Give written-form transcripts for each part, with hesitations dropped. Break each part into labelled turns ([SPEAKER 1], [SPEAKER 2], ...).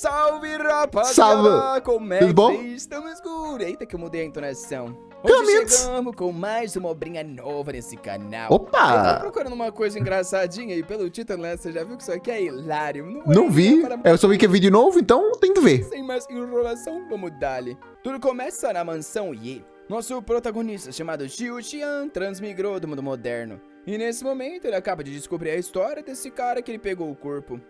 [SPEAKER 1] Salve, rapaziada!
[SPEAKER 2] Salve!
[SPEAKER 1] Como é
[SPEAKER 2] Tudo
[SPEAKER 1] que
[SPEAKER 2] bom?
[SPEAKER 1] vocês estão escuros? Eita que eu mudei a entonação.
[SPEAKER 2] Pelo
[SPEAKER 1] Hoje
[SPEAKER 2] menos.
[SPEAKER 1] chegamos com mais uma obrinha nova nesse canal.
[SPEAKER 2] Opa!
[SPEAKER 1] Eu tava procurando uma coisa engraçadinha e pelo título, né, você já viu que isso aqui é hilário. vou
[SPEAKER 2] Não
[SPEAKER 1] nem
[SPEAKER 2] vi.
[SPEAKER 1] falar
[SPEAKER 2] Eu só vi que é vídeo novo, então tem que ver.
[SPEAKER 1] Sem mais enrolação, vamos dali. Tudo começa na mansão Yi. Nosso protagonista, chamado Xiu Xian, transmigrou do mundo moderno. E nesse momento ele acaba de descobrir a história desse cara que ele pegou o corpo.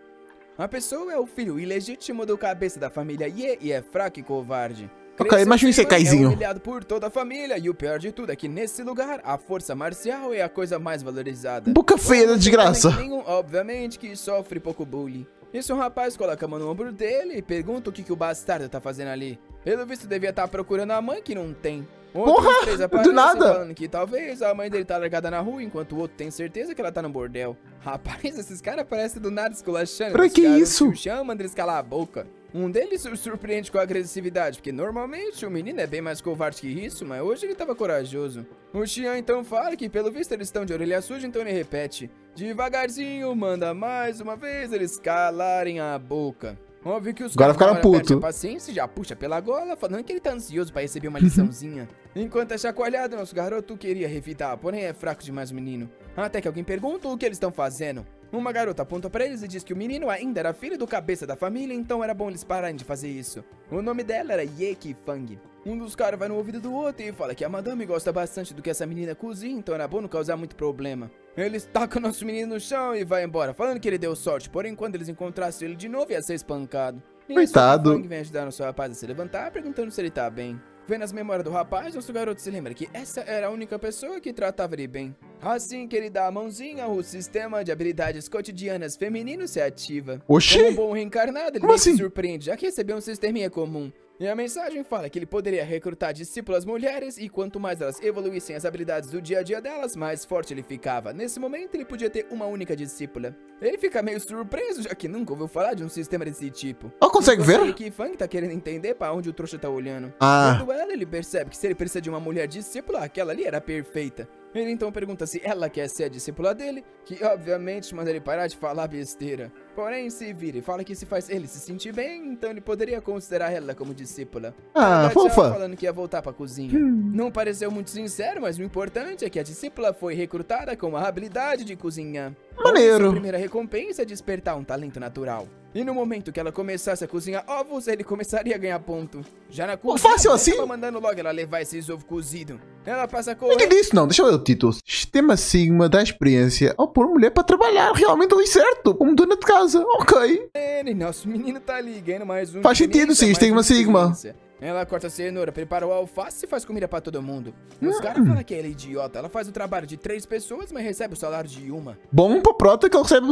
[SPEAKER 1] A pessoa é o filho ilegítimo do cabeça da família Ye e é fraco e covarde.
[SPEAKER 2] Ok, mas um
[SPEAKER 1] É
[SPEAKER 2] Isekaizinho.
[SPEAKER 1] humilhado por toda a família e o pior de tudo é que nesse lugar a força marcial é a coisa mais valorizada.
[SPEAKER 2] Boca feia da desgraça.
[SPEAKER 1] Nenhum, obviamente, que sofre pouco bullying. Isso, um rapaz coloca a mão no ombro dele e pergunta o que o bastardo tá fazendo ali. Pelo visto, devia estar procurando a mãe que não tem. Outros três
[SPEAKER 2] Porra,
[SPEAKER 1] aparecem
[SPEAKER 2] do nada.
[SPEAKER 1] falando que talvez a mãe dele tá largada na rua, enquanto o outro tem certeza que ela tá no bordel. Rapaz, esses caras parecem do nada esculachando.
[SPEAKER 2] Pra
[SPEAKER 1] Os
[SPEAKER 2] que
[SPEAKER 1] caras,
[SPEAKER 2] isso?
[SPEAKER 1] O Xiu manda eles calar a boca. Um deles o surpreende com a agressividade, porque normalmente o menino é bem mais covarde que isso, mas hoje ele tava corajoso. O Xian então fala que pelo visto eles estão de orelha suja, então ele repete. Devagarzinho, manda mais uma vez eles calarem a boca. Óbvio que os
[SPEAKER 2] Agora
[SPEAKER 1] caras
[SPEAKER 2] ficaram
[SPEAKER 1] na hora perdem
[SPEAKER 2] puto.
[SPEAKER 1] a paciência e já puxa pela gola, falando que ele tá ansioso pra receber uma liçãozinha. Enquanto é chacoalhado, nosso garoto queria revidar, porém é fraco demais o menino. Até que alguém pergunta o que eles estão fazendo. Uma garota aponta pra eles e diz que o menino ainda era filho do cabeça da família, então era bom eles pararem de fazer isso. O nome dela era Ye Qifang. Um dos caras vai no ouvido do outro e fala que a madame gosta bastante do que essa menina cozinha, então era bom não causar muito problema. Eles tacam nosso menino no chão e vai embora, falando que ele deu sorte, porém quando eles encontrassem ele de novo ia ser espancado.
[SPEAKER 2] Coitado.
[SPEAKER 1] Qifang vem ajudar nosso rapaz a se levantar, perguntando se ele tá bem. Vendo as memórias do rapaz, nosso garoto se lembra que essa era a única pessoa que tratava ele bem. Assim que ele dá a mãozinha, o sistema de habilidades cotidianas feminino se ativa.
[SPEAKER 2] Oxi!
[SPEAKER 1] Como um bom reencarnado, ele
[SPEAKER 2] Como
[SPEAKER 1] nem se
[SPEAKER 2] assim?
[SPEAKER 1] surpreende, já que recebeu um sisteminha comum. E a mensagem fala que ele poderia recrutar discípulas mulheres e quanto mais elas evoluíssem as habilidades do dia a dia delas, mais forte ele ficava. Nesse momento, ele podia ter uma única discípula. Ele fica meio surpreso, já que nunca ouviu falar de um sistema desse tipo.
[SPEAKER 2] Ó, consegue ver?
[SPEAKER 1] O Qifang tá querendo entender pra onde o trouxa tá olhando.
[SPEAKER 2] Ah.
[SPEAKER 1] Vendo ela, ele percebe que se ele precisa de uma mulher discípula, aquela ali era perfeita. Ele então pergunta se ela quer ser a discípula dele, que obviamente manda ele parar de falar besteira. Porém, se vira e fala que se faz ele se sentir bem, então ele poderia considerar ela como discípula.
[SPEAKER 2] Ah,
[SPEAKER 1] Ela dá tchau
[SPEAKER 2] fofa.
[SPEAKER 1] falando que ia voltar pra cozinha. Não pareceu muito sincero, mas o importante é que a discípula foi recrutada com a habilidade de cozinhar.
[SPEAKER 2] Maneiro.
[SPEAKER 1] A primeira recompensa é despertar um talento natural. E no momento que ela começasse a cozinhar ovos, ele começaria a ganhar ponto. Já na cozinha,
[SPEAKER 2] Fácil
[SPEAKER 1] ela
[SPEAKER 2] assim?
[SPEAKER 1] tava mandando logo ela levar esses ovos cozidos. Ela passa a
[SPEAKER 2] O que
[SPEAKER 1] correr.
[SPEAKER 2] disse? Não, deixa eu ler o título. Sistema Sigma da experiência ao pôr mulher para trabalhar. Realmente eu li certo, como dona de casa. Ok.
[SPEAKER 1] E nosso menino tá ali, ganhando mais um.
[SPEAKER 2] Faz sentido, sim,
[SPEAKER 1] experiência, mais
[SPEAKER 2] Sigma.
[SPEAKER 1] experiência. Ela corta a cenoura, prepara o alface e faz comida pra todo mundo. Os caras falam que ela é idiota. Ela faz o trabalho de 3 pessoas, mas recebe o salário de uma.
[SPEAKER 2] Bom pra prota que ele recebe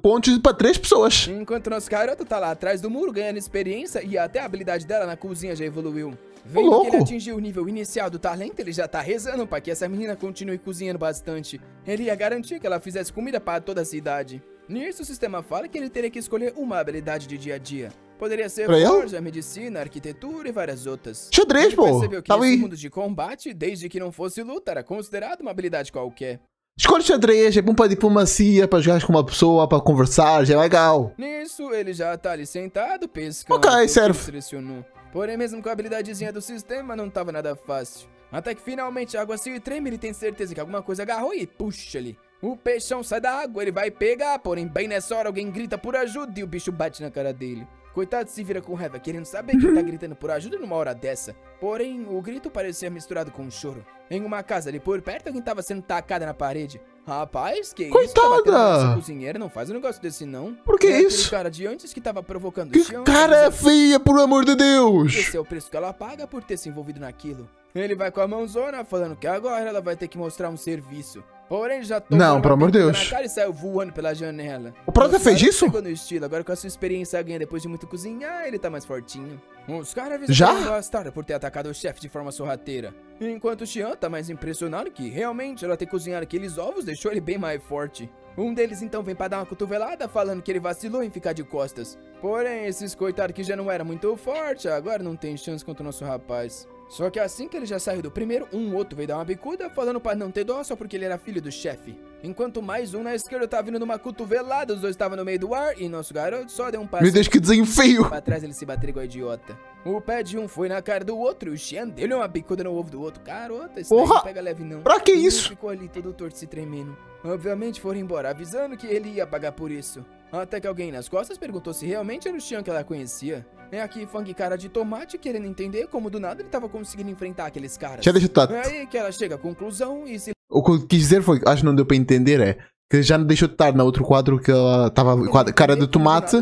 [SPEAKER 2] pontos para 3 pessoas.
[SPEAKER 1] Enquanto nosso garoto tá lá atrás do muro, ganhando experiência e até a habilidade dela na cozinha já evoluiu. Vendo
[SPEAKER 2] louco.
[SPEAKER 1] que ele atingiu o nível inicial do talento, ele já tá rezando pra que essa menina continue cozinhando bastante. Ele ia garantir que ela fizesse comida para toda a cidade. Nisso, o sistema fala que ele teria que escolher uma habilidade de dia a dia. Poderia ser
[SPEAKER 2] Pra ele?
[SPEAKER 1] forja, medicina, arquitetura e várias outras.
[SPEAKER 2] Xadrez,
[SPEAKER 1] Ele
[SPEAKER 2] pô.
[SPEAKER 1] percebeu que
[SPEAKER 2] Tá
[SPEAKER 1] esse
[SPEAKER 2] aí.
[SPEAKER 1] mundo de combate, desde que não fosse luta, era considerado uma habilidade qualquer.
[SPEAKER 2] Escolhe xadrez, é bom para diplomacia, para jogar com uma pessoa, para conversar, já é legal.
[SPEAKER 1] Nisso, ele já tá ali sentado, pescando.
[SPEAKER 2] Ok,
[SPEAKER 1] tudo que ele
[SPEAKER 2] serve.
[SPEAKER 1] selecionou. Porém, mesmo com a habilidadezinha do sistema, não tava nada fácil. Até que finalmente a água se treme, ele tem certeza que alguma coisa agarrou e puxa ali. O peixão sai da água, ele vai pegar, porém bem nessa hora alguém grita por ajuda e o bicho bate na cara dele. Coitado se vira com raiva, querendo saber quem tá gritando por ajuda numa hora dessa. Porém, o grito parecia misturado com um choro. Em uma casa ali por perto, alguém tava sendo tacada na parede. Rapaz, que isso? Tá batendo
[SPEAKER 2] Coitada!
[SPEAKER 1] nessa cozinheira, não faz um negócio desse não.
[SPEAKER 2] Por que
[SPEAKER 1] É aquele
[SPEAKER 2] isso?
[SPEAKER 1] cara de antes que tava provocando o
[SPEAKER 2] Que
[SPEAKER 1] chão,
[SPEAKER 2] cara é
[SPEAKER 1] dizendo
[SPEAKER 2] feia, por amor de Deus!
[SPEAKER 1] esse é o preço que ela paga por ter se envolvido naquilo. Ele vai com a mãozona falando que agora ela vai ter que mostrar um serviço. Porém, já tomou
[SPEAKER 2] Não,
[SPEAKER 1] uma
[SPEAKER 2] pelo amor de
[SPEAKER 1] bicuda
[SPEAKER 2] Deus.
[SPEAKER 1] na cara e saiu voando pela janela.
[SPEAKER 2] O Prota fez
[SPEAKER 1] cara
[SPEAKER 2] isso?
[SPEAKER 1] Chegou no estilo, agora com a sua experiência ganha depois de muito cozinhar, ele tá mais fortinho. Os caras
[SPEAKER 2] Já?
[SPEAKER 1] visitaram o Bastarda por ter atacado o chefe de forma sorrateira. Enquanto o Xian tá mais impressionado que realmente ela ter cozinhado aqueles ovos deixou ele bem mais forte. Um deles então vem pra dar uma cotovelada falando que ele vacilou em ficar de costas. Porém, esses coitados que já não era muito forte, agora não tem chance contra o nosso rapaz. Só que assim que ele já saiu do primeiro, um outro veio dar uma bicuda falando pra não ter dó só porque ele era filho do chefe. Enquanto mais um na esquerda tava vindo numa cotovelada, os dois estavam no meio do ar e nosso garoto só deu um passo.
[SPEAKER 2] Meu Deus, que desenho feio.
[SPEAKER 1] Pra trás ele se bateu igual idiota. O pé de um foi na cara do outro e o Xian deu uma bicuda no ovo do outro. Garota, esse daí não pega leve não.
[SPEAKER 2] Pra que
[SPEAKER 1] Ele
[SPEAKER 2] isso?
[SPEAKER 1] ficou ali todo torto se tremendo. Obviamente foram embora, avisando que ele ia pagar por isso. Até que alguém nas costas perguntou se realmente era o Xian que ela conhecia. É aqui Fang cara de tomate querendo entender como do nada ele tava conseguindo enfrentar aqueles caras.
[SPEAKER 2] Já deixa eu estar.
[SPEAKER 1] É aí que ela chega à conclusão e se...
[SPEAKER 2] O que eu quis dizer foi, acho que não deu pra entender, é que já não deixou de estar no outro quadro que ela tava cara de tomate.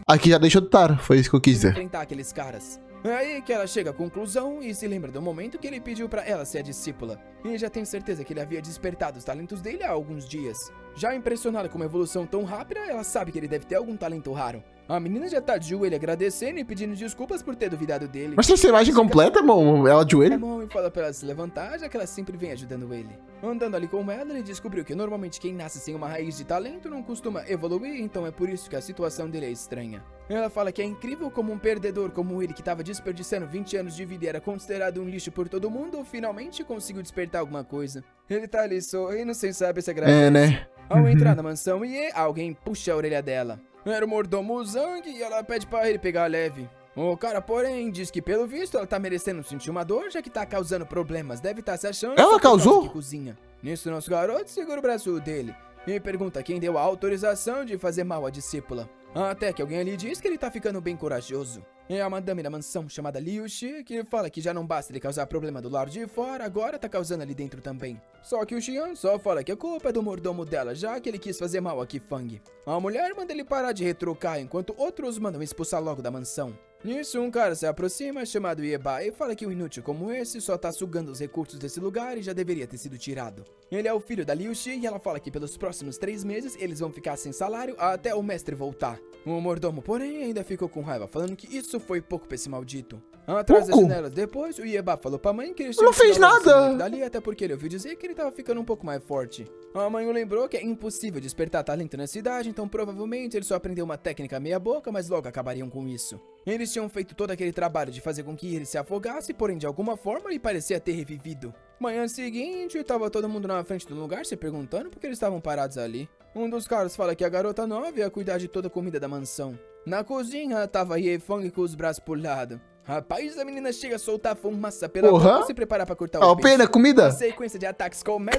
[SPEAKER 2] Aqui já deixou de estar, foi isso que eu quis dizer.
[SPEAKER 1] Enfrentar aqueles caras. É aí que ela chega à conclusão e se lembra do momento que ele pediu pra ela ser a discípula. E já tem certeza que ele havia despertado os talentos dele há alguns dias. Já impressionada com uma evolução tão rápida, ela sabe que ele deve ter algum talento raro. A menina já tá de joelho agradecendo e pedindo desculpas por ter duvidado dele.
[SPEAKER 2] Mas tem essa imagem completa, irmão? Ela de joelho?
[SPEAKER 1] E fala pra ela se levantar, já que ela sempre vem ajudando ele. Andando ali com ela, ele descobriu que normalmente quem nasce sem uma raiz de talento não costuma evoluir, então é por isso que a situação dele é estranha. Ela fala que é incrível como um perdedor como ele, que tava desperdiçando 20 anos de vida e era considerado um lixo por todo mundo, finalmente conseguiu despertar alguma coisa. Ele tá ali sorrindo sem saber se agradece.
[SPEAKER 2] É, né?
[SPEAKER 1] Ao entrar na mansão Ye, alguém puxa a orelha dela. Era o mordomo Zhang e ela pede pra ele pegar leve. O cara, porém, diz que pelo visto ela tá merecendo sentir uma dor, já que tá causando problemas. Deve estar se achando...
[SPEAKER 2] Ela causou?
[SPEAKER 1] Que cozinha. Nisso, nosso garoto segura o braço dele e pergunta quem deu a autorização de fazer mal à discípula. Até que alguém ali diz que ele tá ficando bem corajoso. É a madame da mansão chamada Liu Shi, que fala que já não basta ele causar problema do lado de fora, agora tá causando ali dentro também. Só que o Xian só fala que a culpa é do mordomo dela, já que ele quis fazer mal a Qifang. A mulher manda ele parar de retrucar, enquanto outros mandam expulsar logo da mansão. Nisso, um cara se aproxima, chamado Yeba, e fala que um inútil como esse só tá sugando os recursos desse lugar e já deveria ter sido tirado. Ele é o filho da Liu Shi e ela fala que pelos próximos 3 meses eles vão ficar sem salário até o mestre voltar. O mordomo, porém, ainda ficou com raiva, falando que isso foi pouco pra esse maldito. Atrás das janelas depois, o Yeba falou pra mãe que ele
[SPEAKER 2] não fez nada
[SPEAKER 1] dali, até porque ele ouviu dizer que ele tava ficando um pouco mais forte. A mãe o lembrou que é impossível despertar talento na cidade, então provavelmente ele só aprendeu uma técnica meia boca, mas logo acabariam com isso. Eles tinham feito todo aquele trabalho de fazer com que ele se afogasse, porém de alguma forma ele parecia ter revivido. Manhã seguinte, tava todo mundo na frente do lugar se perguntando por que eles estavam parados ali. Um dos caras fala que a garota nova ia cuidar de toda a comida da mansão. Na cozinha, tava Ye Fang com os braços pro lado. Rapaz, a menina chega a soltar fumaça pela boca e se preparar pra cortar o peixe.
[SPEAKER 2] Pena, comida.
[SPEAKER 1] A sequência de ataques começa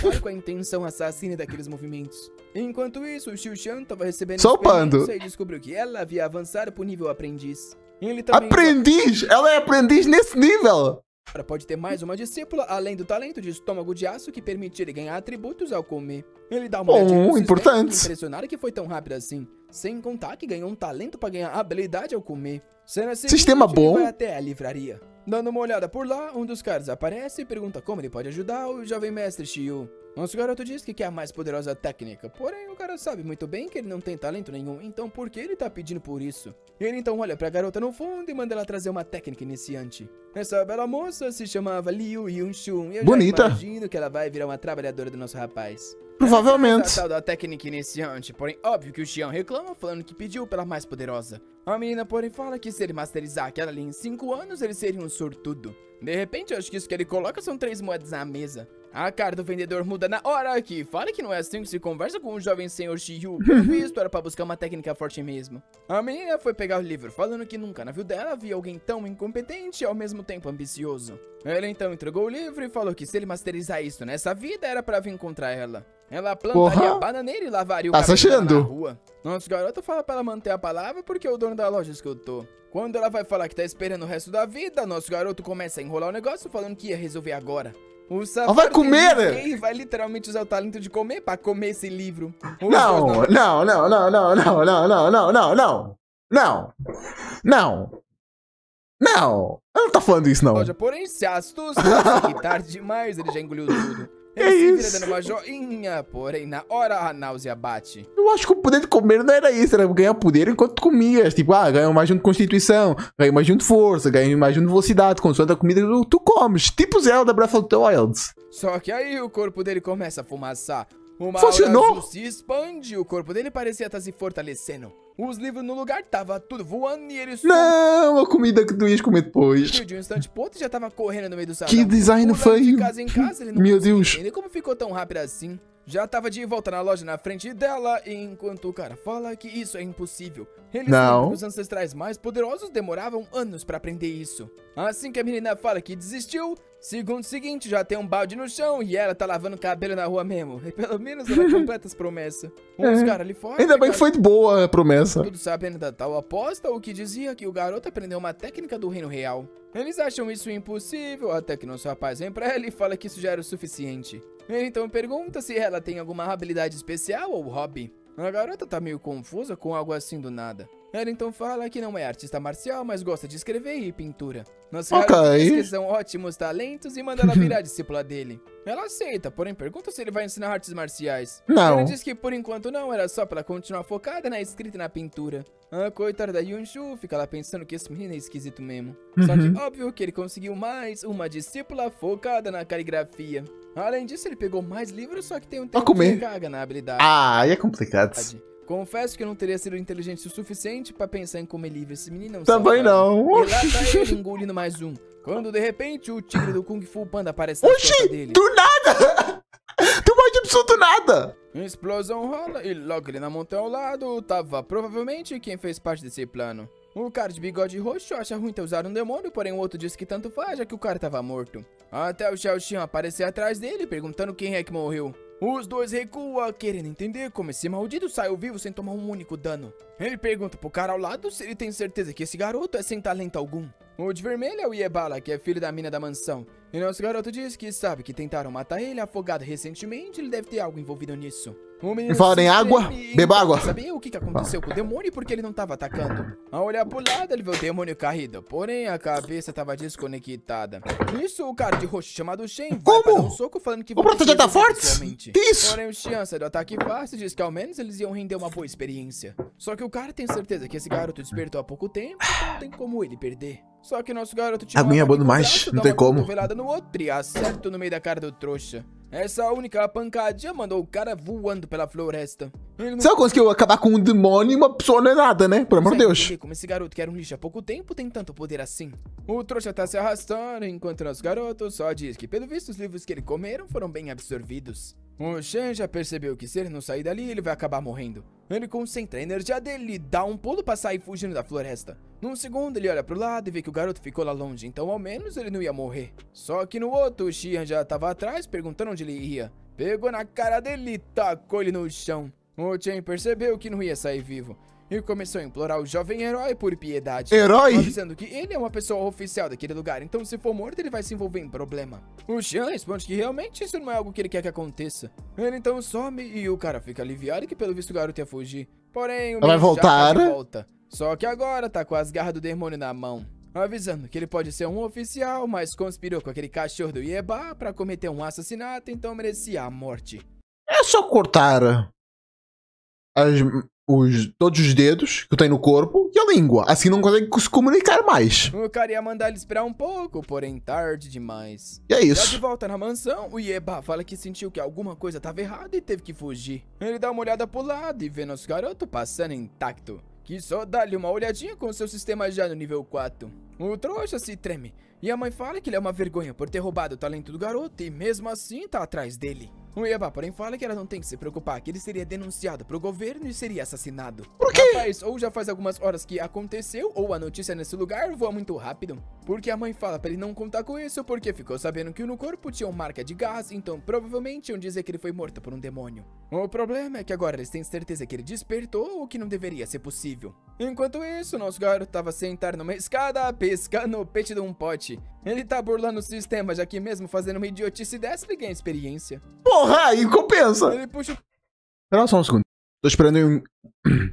[SPEAKER 1] e com a intenção assassina daqueles movimentos. Enquanto isso, o Xiu Xian tava recebendo experiência e descobriu que ela havia avançado pro nível aprendiz. Ele também
[SPEAKER 2] aprendiz? Ela é aprendiz nesse nível?
[SPEAKER 1] Pode ter mais uma discípula, além do talento de estômago de aço que permite ele ganhar atributos ao comer. Ele dá uma olhadinha
[SPEAKER 2] importante.
[SPEAKER 1] Impressionado que foi tão rápido assim. Sem contar que ganhou um talento para ganhar habilidade ao comer. Cena seguinte,
[SPEAKER 2] sistema bom.
[SPEAKER 1] Vai até a livraria. Dando uma olhada por lá, um dos caras aparece e pergunta como ele pode ajudar o jovem mestre Xiu. Nosso garoto diz que quer a mais poderosa técnica, porém o cara sabe muito bem que ele não tem talento nenhum, então por que ele tá pedindo por isso? Ele então olha pra garota no fundo e manda ela trazer uma técnica iniciante. Essa bela moça se chamava Liu Yunxun e eu já imagino que ela vai virar uma trabalhadora do nosso rapaz.
[SPEAKER 2] Provavelmente.
[SPEAKER 1] Essa tal da técnica iniciante, porém óbvio que o Xian reclama falando que pediu pela mais poderosa. A menina porém fala que se ele masterizar aquela ali em 5 anos ele seria um sortudo. De repente eu acho que isso que ele coloca são 3 moedas na mesa. A cara do vendedor muda na hora aqui. Fala que não é assim que se conversa com o jovem senhor Xiu. Pelo visto, era pra buscar uma técnica forte mesmo. A menina foi pegar o livro, falando que nunca na vida dela havia alguém tão incompetente e ao mesmo tempo ambicioso. Ela então entregou o livro e falou que se ele masterizar isso nessa vida, era pra vir encontrar ela. Ela plantaria a bananeira e lavaria o cabelo na rua. Nosso garoto fala pra ela manter a palavra porque o dono da loja escutou. Quando ela vai falar que tá esperando o resto da vida, nosso garoto começa a enrolar o negócio falando que ia resolver agora. O safado
[SPEAKER 2] vai comer!
[SPEAKER 1] Vai literalmente usar o talento de comer pra comer esse livro.
[SPEAKER 2] Não. Ela não tá falando isso, não.
[SPEAKER 1] Porém, se assusta, que tarde demais, ele já engoliu tudo. Ele se vira dando uma joinha, porém, na hora a náusea bate.
[SPEAKER 2] Eu acho que o poder de comer não era isso, era ganhar poder enquanto tu comias. Tipo, ganha mais um de constituição, ganha mais um de força, ganha mais um de velocidade, consoante a comida que tu comes. Tipo Zelda Breath of the Wild.
[SPEAKER 1] Só que aí o corpo dele começa a fumaçar. Uma
[SPEAKER 2] funcionou?
[SPEAKER 1] aura azul se expande, o corpo dele parecia estar se fortalecendo. Os livros no lugar tava tudo voando e ele...
[SPEAKER 2] Não, a comida que tu ias comer depois.
[SPEAKER 1] De um instante pro outro já tava correndo no meio do salão.
[SPEAKER 2] Que design feio.
[SPEAKER 1] De casa em casa, ele não
[SPEAKER 2] Meu Deus.
[SPEAKER 1] entender como ficou tão rápido assim. já tava de volta na loja na frente dela, enquanto o cara fala que isso é impossível. Eles
[SPEAKER 2] Não.
[SPEAKER 1] lembram que os ancestrais mais poderosos demoravam anos pra aprender isso. Assim que a menina fala que desistiu, segundo seguinte já tem um balde no chão e ela tá lavando cabelo na rua mesmo. E pelo menos ela completa as promessas. Uns caras ali fora...
[SPEAKER 2] Ainda bem que foi boa a promessa.
[SPEAKER 1] Tudo sabendo da tal aposta, o que dizia que o garoto aprendeu uma técnica do reino real. Eles acham isso impossível, até que nosso rapaz vem pra ela e fala que isso já era o suficiente. Ele então pergunta se ela tem alguma habilidade especial ou hobby. A garota tá meio confusa com algo assim do nada. Ela então fala que não é artista marcial, mas gosta de escrever e pintura. Nossa garota diz que são ótimos talentos e manda ela virar discípula dele. Ela aceita, porém pergunta se ele vai ensinar artes marciais.
[SPEAKER 2] Não.
[SPEAKER 1] Ele diz que por enquanto não, era só pra ela continuar focada na escrita e na pintura. A coitada da Yunshu fica lá pensando que esse menino é esquisito mesmo. Só que óbvio que ele conseguiu mais uma discípula focada na caligrafia. Além disso, ele pegou mais livros, só que tem um tempo de carga na habilidade.
[SPEAKER 2] Ah, aí é complicado.
[SPEAKER 1] Confesso que eu não teria sido inteligente o suficiente pra pensar em comer livro. Esse menino não
[SPEAKER 2] Também
[SPEAKER 1] sabe.
[SPEAKER 2] não.
[SPEAKER 1] E lá tá ele engolindo mais um. Quando de repente o tigre do Kung Fu Panda aparece na costa dele.
[SPEAKER 2] Do nada! Tu pode absoluto nada!
[SPEAKER 1] Explosão rola e logo ali na montanha ao lado tava provavelmente quem fez parte desse plano. O cara de bigode roxo acha ruim ter usado um demônio, porém o outro disse que tanto faz, já que o cara tava morto. Até o Xiao Xian aparecer atrás dele, perguntando quem é que morreu. Os dois recuam, querendo entender como esse maldito saiu vivo sem tomar um único dano. Ele pergunta pro cara ao lado se ele tem certeza que esse garoto é sem talento algum. O de vermelho é o Iebala, que é filho da mina da mansão. E nosso garoto diz que sabe que tentaram matar ele afogado recentemente, ele deve ter algo envolvido nisso.
[SPEAKER 2] Me fala em água? Beba água.
[SPEAKER 1] Sabia o que aconteceu com o demônio e por que ele não tava atacando. Ao olhar pro lado, ele vê o demônio caído, porém a cabeça tava desconectada. Isso, o cara de roxo chamado Shen vai pra dar um soco falando que...
[SPEAKER 2] O Prota já tá forte? Que isso?
[SPEAKER 1] Porém o Xian sai do ataque fácil e diz que ao menos eles iam render uma boa experiência. Só que o cara tem certeza que esse garoto despertou há pouco tempo, então não tem como ele perder. Só que nosso garoto tinha
[SPEAKER 2] aguinha boa demais, não tem como.
[SPEAKER 1] No outro e acerta no meio da cara do trouxa. Essa única pancadinha mandou o cara voando pela floresta.
[SPEAKER 2] Se eu conseguiu acabar com um demônio, uma pessoa não é nada, né? Pelo amor de Deus.
[SPEAKER 1] Como esse garoto que era um lixo há pouco tempo tem tanto poder assim. O trouxa tá se arrastando, enquanto nosso garoto só diz que pelo visto os livros que ele comeram foram bem absorvidos. O Shen já percebeu que se ele não sair dali, ele vai acabar morrendo. Ele concentra a energia dele e dá um pulo pra sair fugindo da floresta. Num segundo, ele olha pro lado e vê que o garoto ficou lá longe, então ao menos ele não ia morrer. Só que no outro, o Xian já tava atrás, perguntando onde ele ia. Pegou na cara dele e tacou ele no chão. O Chen percebeu que não ia sair vivo e começou a implorar o jovem herói por piedade.
[SPEAKER 2] Herói?
[SPEAKER 1] Avisando que ele é uma pessoa oficial daquele lugar, então se for morto ele vai se envolver em problema. O Xian responde que realmente isso não é algo que ele quer que aconteça. Ele então some e o cara fica aliviado que pelo visto o garoto ia fugir. Porém, o
[SPEAKER 2] vai voltar.
[SPEAKER 1] Já volta. Só que agora tá com as garras do demônio na mão. Avisando que ele pode ser um oficial, mas conspirou com aquele cachorro do Ieba pra cometer um assassinato, então merecia a morte.
[SPEAKER 2] É só cortar todos os dedos que tem no corpo e a língua. Assim não consegue se comunicar mais.
[SPEAKER 1] O cara ia mandar ele esperar um pouco, porém tarde demais.
[SPEAKER 2] E é isso.
[SPEAKER 1] Já de volta na mansão, o Ieba fala que sentiu que alguma coisa estava errada e teve que fugir. Ele dá uma olhada pro lado e vê nosso garoto passando intacto, que só dá-lhe uma olhadinha com seu sistema já no nível 4. O trouxa se treme e a mãe fala que ele é uma vergonha por ter roubado o talento do garoto e mesmo assim tá atrás dele. O Ieba, porém, fala que ela não tem que se preocupar, que ele seria denunciado pro governo e seria assassinado.
[SPEAKER 2] Por quê?
[SPEAKER 1] Rapaz, ou já faz algumas horas que aconteceu, ou a notícia nesse lugar voa muito rápido. Porque a mãe fala pra ele não contar com isso, porque ficou sabendo que no corpo tinha uma marca de gás, então provavelmente iam dizer que ele foi morto por um demônio. O problema é que agora eles têm certeza que ele despertou, o que não deveria ser possível. Enquanto isso, nosso garoto tava sentado numa escada, pescando o peixe de um pote. Ele tá burlando o sistema, já que mesmo fazendo uma idiotice dessa, ele ganha experiência.
[SPEAKER 2] Porra, aí compensa.
[SPEAKER 1] Ele puxa...
[SPEAKER 2] Espera só um segundo.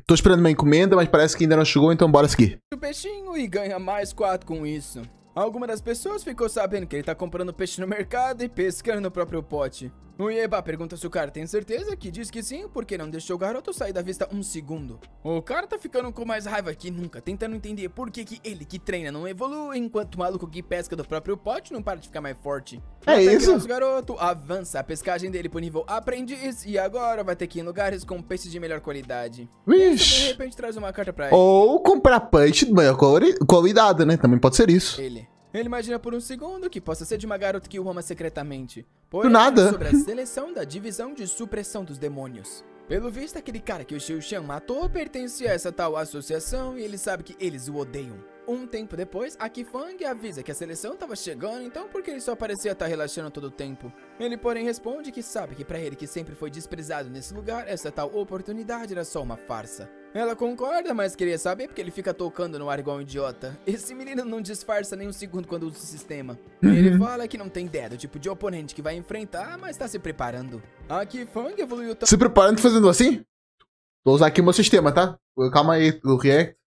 [SPEAKER 2] Tô esperando uma encomenda, mas parece que ainda não chegou, então bora seguir.
[SPEAKER 1] O peixinho e ganha mais 4 com isso. Alguma das pessoas ficou sabendo que ele tá comprando peixe no mercado e pescando no próprio pote. O Ieba pergunta se o cara tem certeza, que diz que sim, porque não deixou o garoto sair da vista um segundo. O cara tá ficando com mais raiva que nunca, tentando entender por que ele que treina não evolui, enquanto o maluco que pesca do próprio pote não para de ficar mais forte.
[SPEAKER 2] É isso?
[SPEAKER 1] Que nosso garoto avança a pescagem dele pro nível aprendiz e agora vai ter que ir em lugares com peixes de melhor qualidade.
[SPEAKER 2] Vixe.
[SPEAKER 1] De repente traz uma carta pra ele.
[SPEAKER 2] Ou comprar peixe de melhor qualidade, né? Também pode ser isso.
[SPEAKER 1] Ele. Ele imagina por um segundo que possa ser de uma garota que o ama secretamente. Porém,
[SPEAKER 2] Do nada.
[SPEAKER 1] sobre a seleção da divisão de supressão dos demônios. Pelo visto, aquele cara que o Xiu Xian matou pertencia a essa tal associação e ele sabe que eles o odeiam. Um tempo depois, a Qifeng avisa que a seleção estava chegando, então por que ele só parecia estar relaxando todo o tempo? Ele, porém, responde que sabe que pra ele, que sempre foi desprezado nesse lugar, essa tal oportunidade era só uma farsa. Ela concorda, mas queria saber porque ele fica tocando no ar igual um idiota. Esse menino não disfarça nem um segundo quando usa o sistema. Ele fala que não tem ideia do tipo de oponente que vai enfrentar, mas tá se preparando. A Qifeng evoluiu
[SPEAKER 2] Se preparando fazendo assim? Vou usar aqui o meu sistema, tá? Calma aí, o React.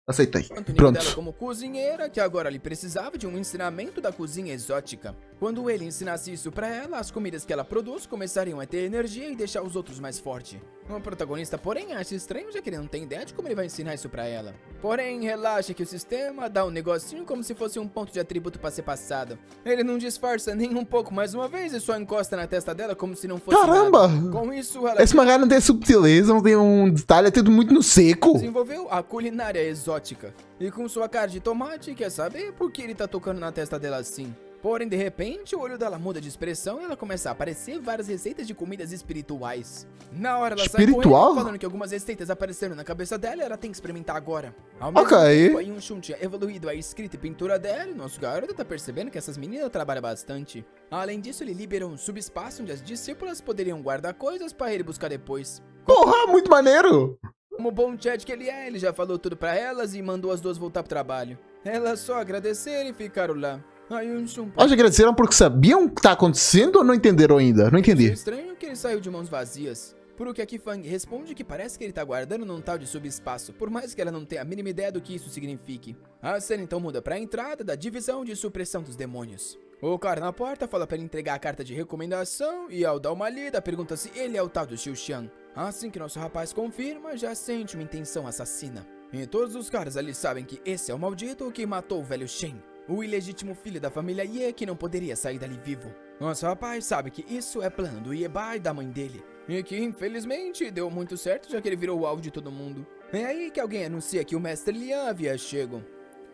[SPEAKER 2] Aceitei.
[SPEAKER 1] Dela
[SPEAKER 2] Pronto.
[SPEAKER 1] como cozinheira, que agora lhe precisava de um ensinamento da cozinha exótica. Quando ele ensinasse isso pra ela, as comidas que ela produz começariam a ter energia e deixar os outros mais fortes. O protagonista, porém, acha estranho, já que ele não tem ideia de como ele vai ensinar isso pra ela. Porém, relaxa que o sistema dá um negocinho como se fosse um ponto de atributo pra ser passado. Ele não disfarça nem um pouco mais uma vez e só encosta na testa dela como se não fosse
[SPEAKER 2] Caramba!
[SPEAKER 1] nada. Com isso, ela
[SPEAKER 2] Esse mangá não tem subtileza, não tem um detalhe, é tudo muito no seco.
[SPEAKER 1] desenvolveu a culinária exótica. E com sua cara de tomate, quer saber por que ele tá tocando na testa dela assim. Porém, de repente, o olho dela muda de expressão e ela começa a aparecer várias receitas de comidas espirituais. Na hora ela sai
[SPEAKER 2] Espiritual?
[SPEAKER 1] correndo, falando que algumas receitas apareceram na cabeça dela e ela tem que experimentar agora. Ao mesmo
[SPEAKER 2] Ok.
[SPEAKER 1] tempo, a Yunshun tinha evoluído a escrita e pintura dela e nosso garoto tá percebendo que essas meninas trabalham bastante. Além disso, ele liberou um subespaço onde as discípulas poderiam guardar coisas para ele buscar depois.
[SPEAKER 2] Porra, muito maneiro.
[SPEAKER 1] Como bom Chad que ele é, ele já falou tudo pra elas e mandou as duas voltar pro trabalho. Elas só agradeceram e ficaram lá. A Yunshun
[SPEAKER 2] Elas agradeceram porque sabiam o que tá acontecendo ou não entenderam ainda? Não entendi.
[SPEAKER 1] estranho que ele saiu de mãos vazias. Por o que a Qifeng responde que parece que ele tá guardando num tal de subespaço, por mais que ela não tenha a mínima ideia do que isso signifique. A cena então muda pra entrada da divisão de supressão dos demônios. O cara na porta fala pra ele entregar a carta de recomendação e ao dar uma lida pergunta se ele é o tal do Xiu Xian. Assim que nosso rapaz confirma, já sente uma intenção assassina. E todos os caras ali sabem que esse é o maldito que matou o velho Shen, o ilegítimo filho da família Ye que não poderia sair dali vivo. Nosso rapaz sabe que isso é plano do Yeba e da mãe dele, e que infelizmente deu muito certo já que ele virou o alvo de todo mundo. É aí que alguém anuncia que o mestre Lian havia chego.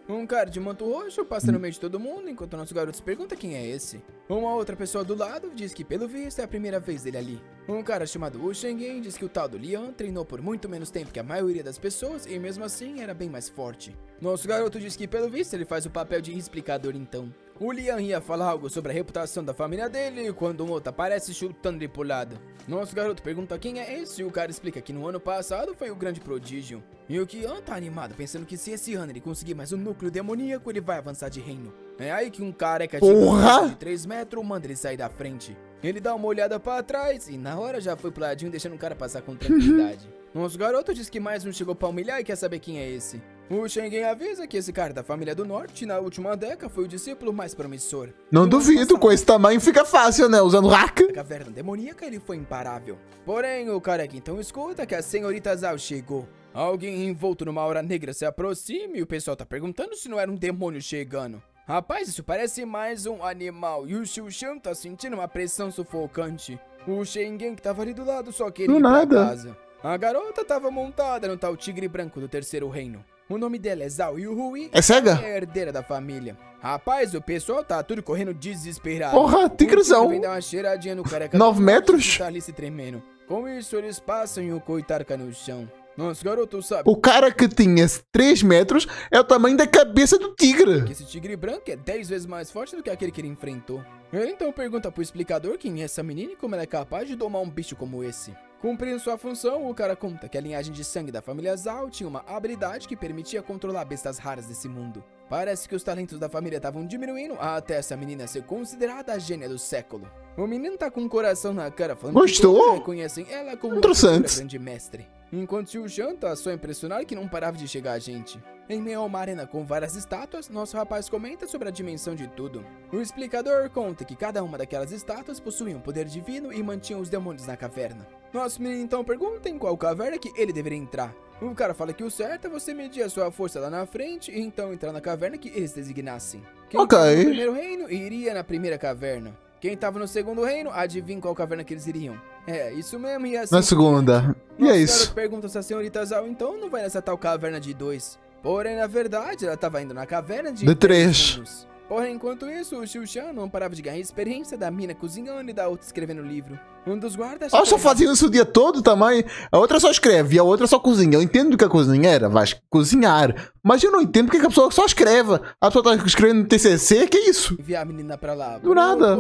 [SPEAKER 1] Um cara de manto roxo passa no meio de todo mundo enquanto nosso garoto se pergunta quem é esse. Uma outra pessoa do lado diz que pelo visto é a primeira vez dele ali. Um cara chamado Wu Shenggen diz que o tal do Lian treinou por muito menos tempo que a maioria das pessoas e mesmo assim era bem mais forte. Nosso garoto diz que pelo visto ele faz o papel de explicador então. O Lian ia falar algo sobre a reputação da família dele quando um outro aparece chutando ele pro lado. Nosso garoto pergunta quem é esse e o cara explica que no ano passado foi o grande prodígio. E o Kian tá animado pensando que se esse ano ele conseguir mais um núcleo demoníaco ele vai avançar de reino. É aí que um careca de 3 metros manda ele sair da frente. Ele dá uma olhada pra trás e na hora já foi pro ladinho deixando o cara passar com tranquilidade. Nosso garoto diz que mais um chegou pra humilhar e quer saber quem é esse. O Shenggen avisa que esse cara da família do norte na última década foi o discípulo mais promissor.
[SPEAKER 2] Não duvido, com esse tamanho fica fácil, né? Usando hack.
[SPEAKER 1] Na caverna demoníaca ele foi imparável. Porém, o careca então escuta que a senhorita Zhao chegou. Alguém envolto numa aura negra se aproxima e o pessoal tá perguntando se não era um demônio chegando. Rapaz, isso parece mais um animal e o Xiu Xian tá sentindo uma pressão sufocante. O Shenggen que tava ali do lado só queria ir pra casa. A garota tava montada no tal tigre branco do terceiro reino. O nome dela é Zhao Yuhui.
[SPEAKER 2] É cega?
[SPEAKER 1] É a herdeira da família. Rapaz, o pessoal tá tudo correndo desesperado.
[SPEAKER 2] Porra, tigrezão.
[SPEAKER 1] Vem dar uma cheiradinha no careca.
[SPEAKER 2] 9 metros?
[SPEAKER 1] Que tá ali se tremendo. Com isso, eles passam e o coitado cai no chão. Nosso garoto sabe
[SPEAKER 2] O cara que tinha 3 metros é o tamanho da cabeça do tigre.
[SPEAKER 1] que esse tigre branco é 10 vezes mais forte do que aquele que ele enfrentou. Ele então pergunta pro explicador quem é essa menina e como ela é capaz de domar um bicho como esse. Cumprindo sua função, o cara conta que a linhagem de sangue da família Zhao tinha uma habilidade que permitia controlar bestas raras desse mundo. Parece que os talentos da família estavam diminuindo até essa menina ser considerada a gênia do século. O menino tá com um coração na cara falando
[SPEAKER 2] Gostou?
[SPEAKER 1] que todos reconhecem ela como uma
[SPEAKER 2] Interessante.
[SPEAKER 1] grande mestre. Enquanto Xiu Xian tá só impressionado que não parava de chegar a gente. Em meio a uma arena com várias estátuas, nosso rapaz comenta sobre a dimensão de tudo. O explicador conta que cada uma daquelas estátuas possuía um poder divino e mantinha os demônios na caverna. Nosso menino então pergunta em qual caverna que ele deveria entrar. O cara fala que o certo é você medir a sua força lá na frente e então entrar na caverna que eles designassem. Quem tava no primeiro reino iria na primeira caverna. Quem tava no segundo reino, adivinha qual caverna que eles iriam. É, isso mesmo, e assim...
[SPEAKER 2] Na segunda. E é
[SPEAKER 1] Nosso
[SPEAKER 2] isso.
[SPEAKER 1] garoto pergunta se a senhorita Zhao então não vai nessa tal caverna de 2. Porém, na verdade, ela tava indo na caverna de
[SPEAKER 2] De 3.
[SPEAKER 1] anos. Porém, enquanto isso, o Xiu-Shan não parava de ganhar experiência da mina cozinhando e da outra escrevendo livro. Um dos guardas...
[SPEAKER 2] Elas só faziam isso o dia todo também. A outra só escreve e a outra só cozinha. Eu entendo que a cozinheira vai cozinhar, mas eu não entendo porque a pessoa só escreve. A pessoa tá escrevendo no TCC, que é isso?
[SPEAKER 1] Enviar a menina pra lá.
[SPEAKER 2] Do nada.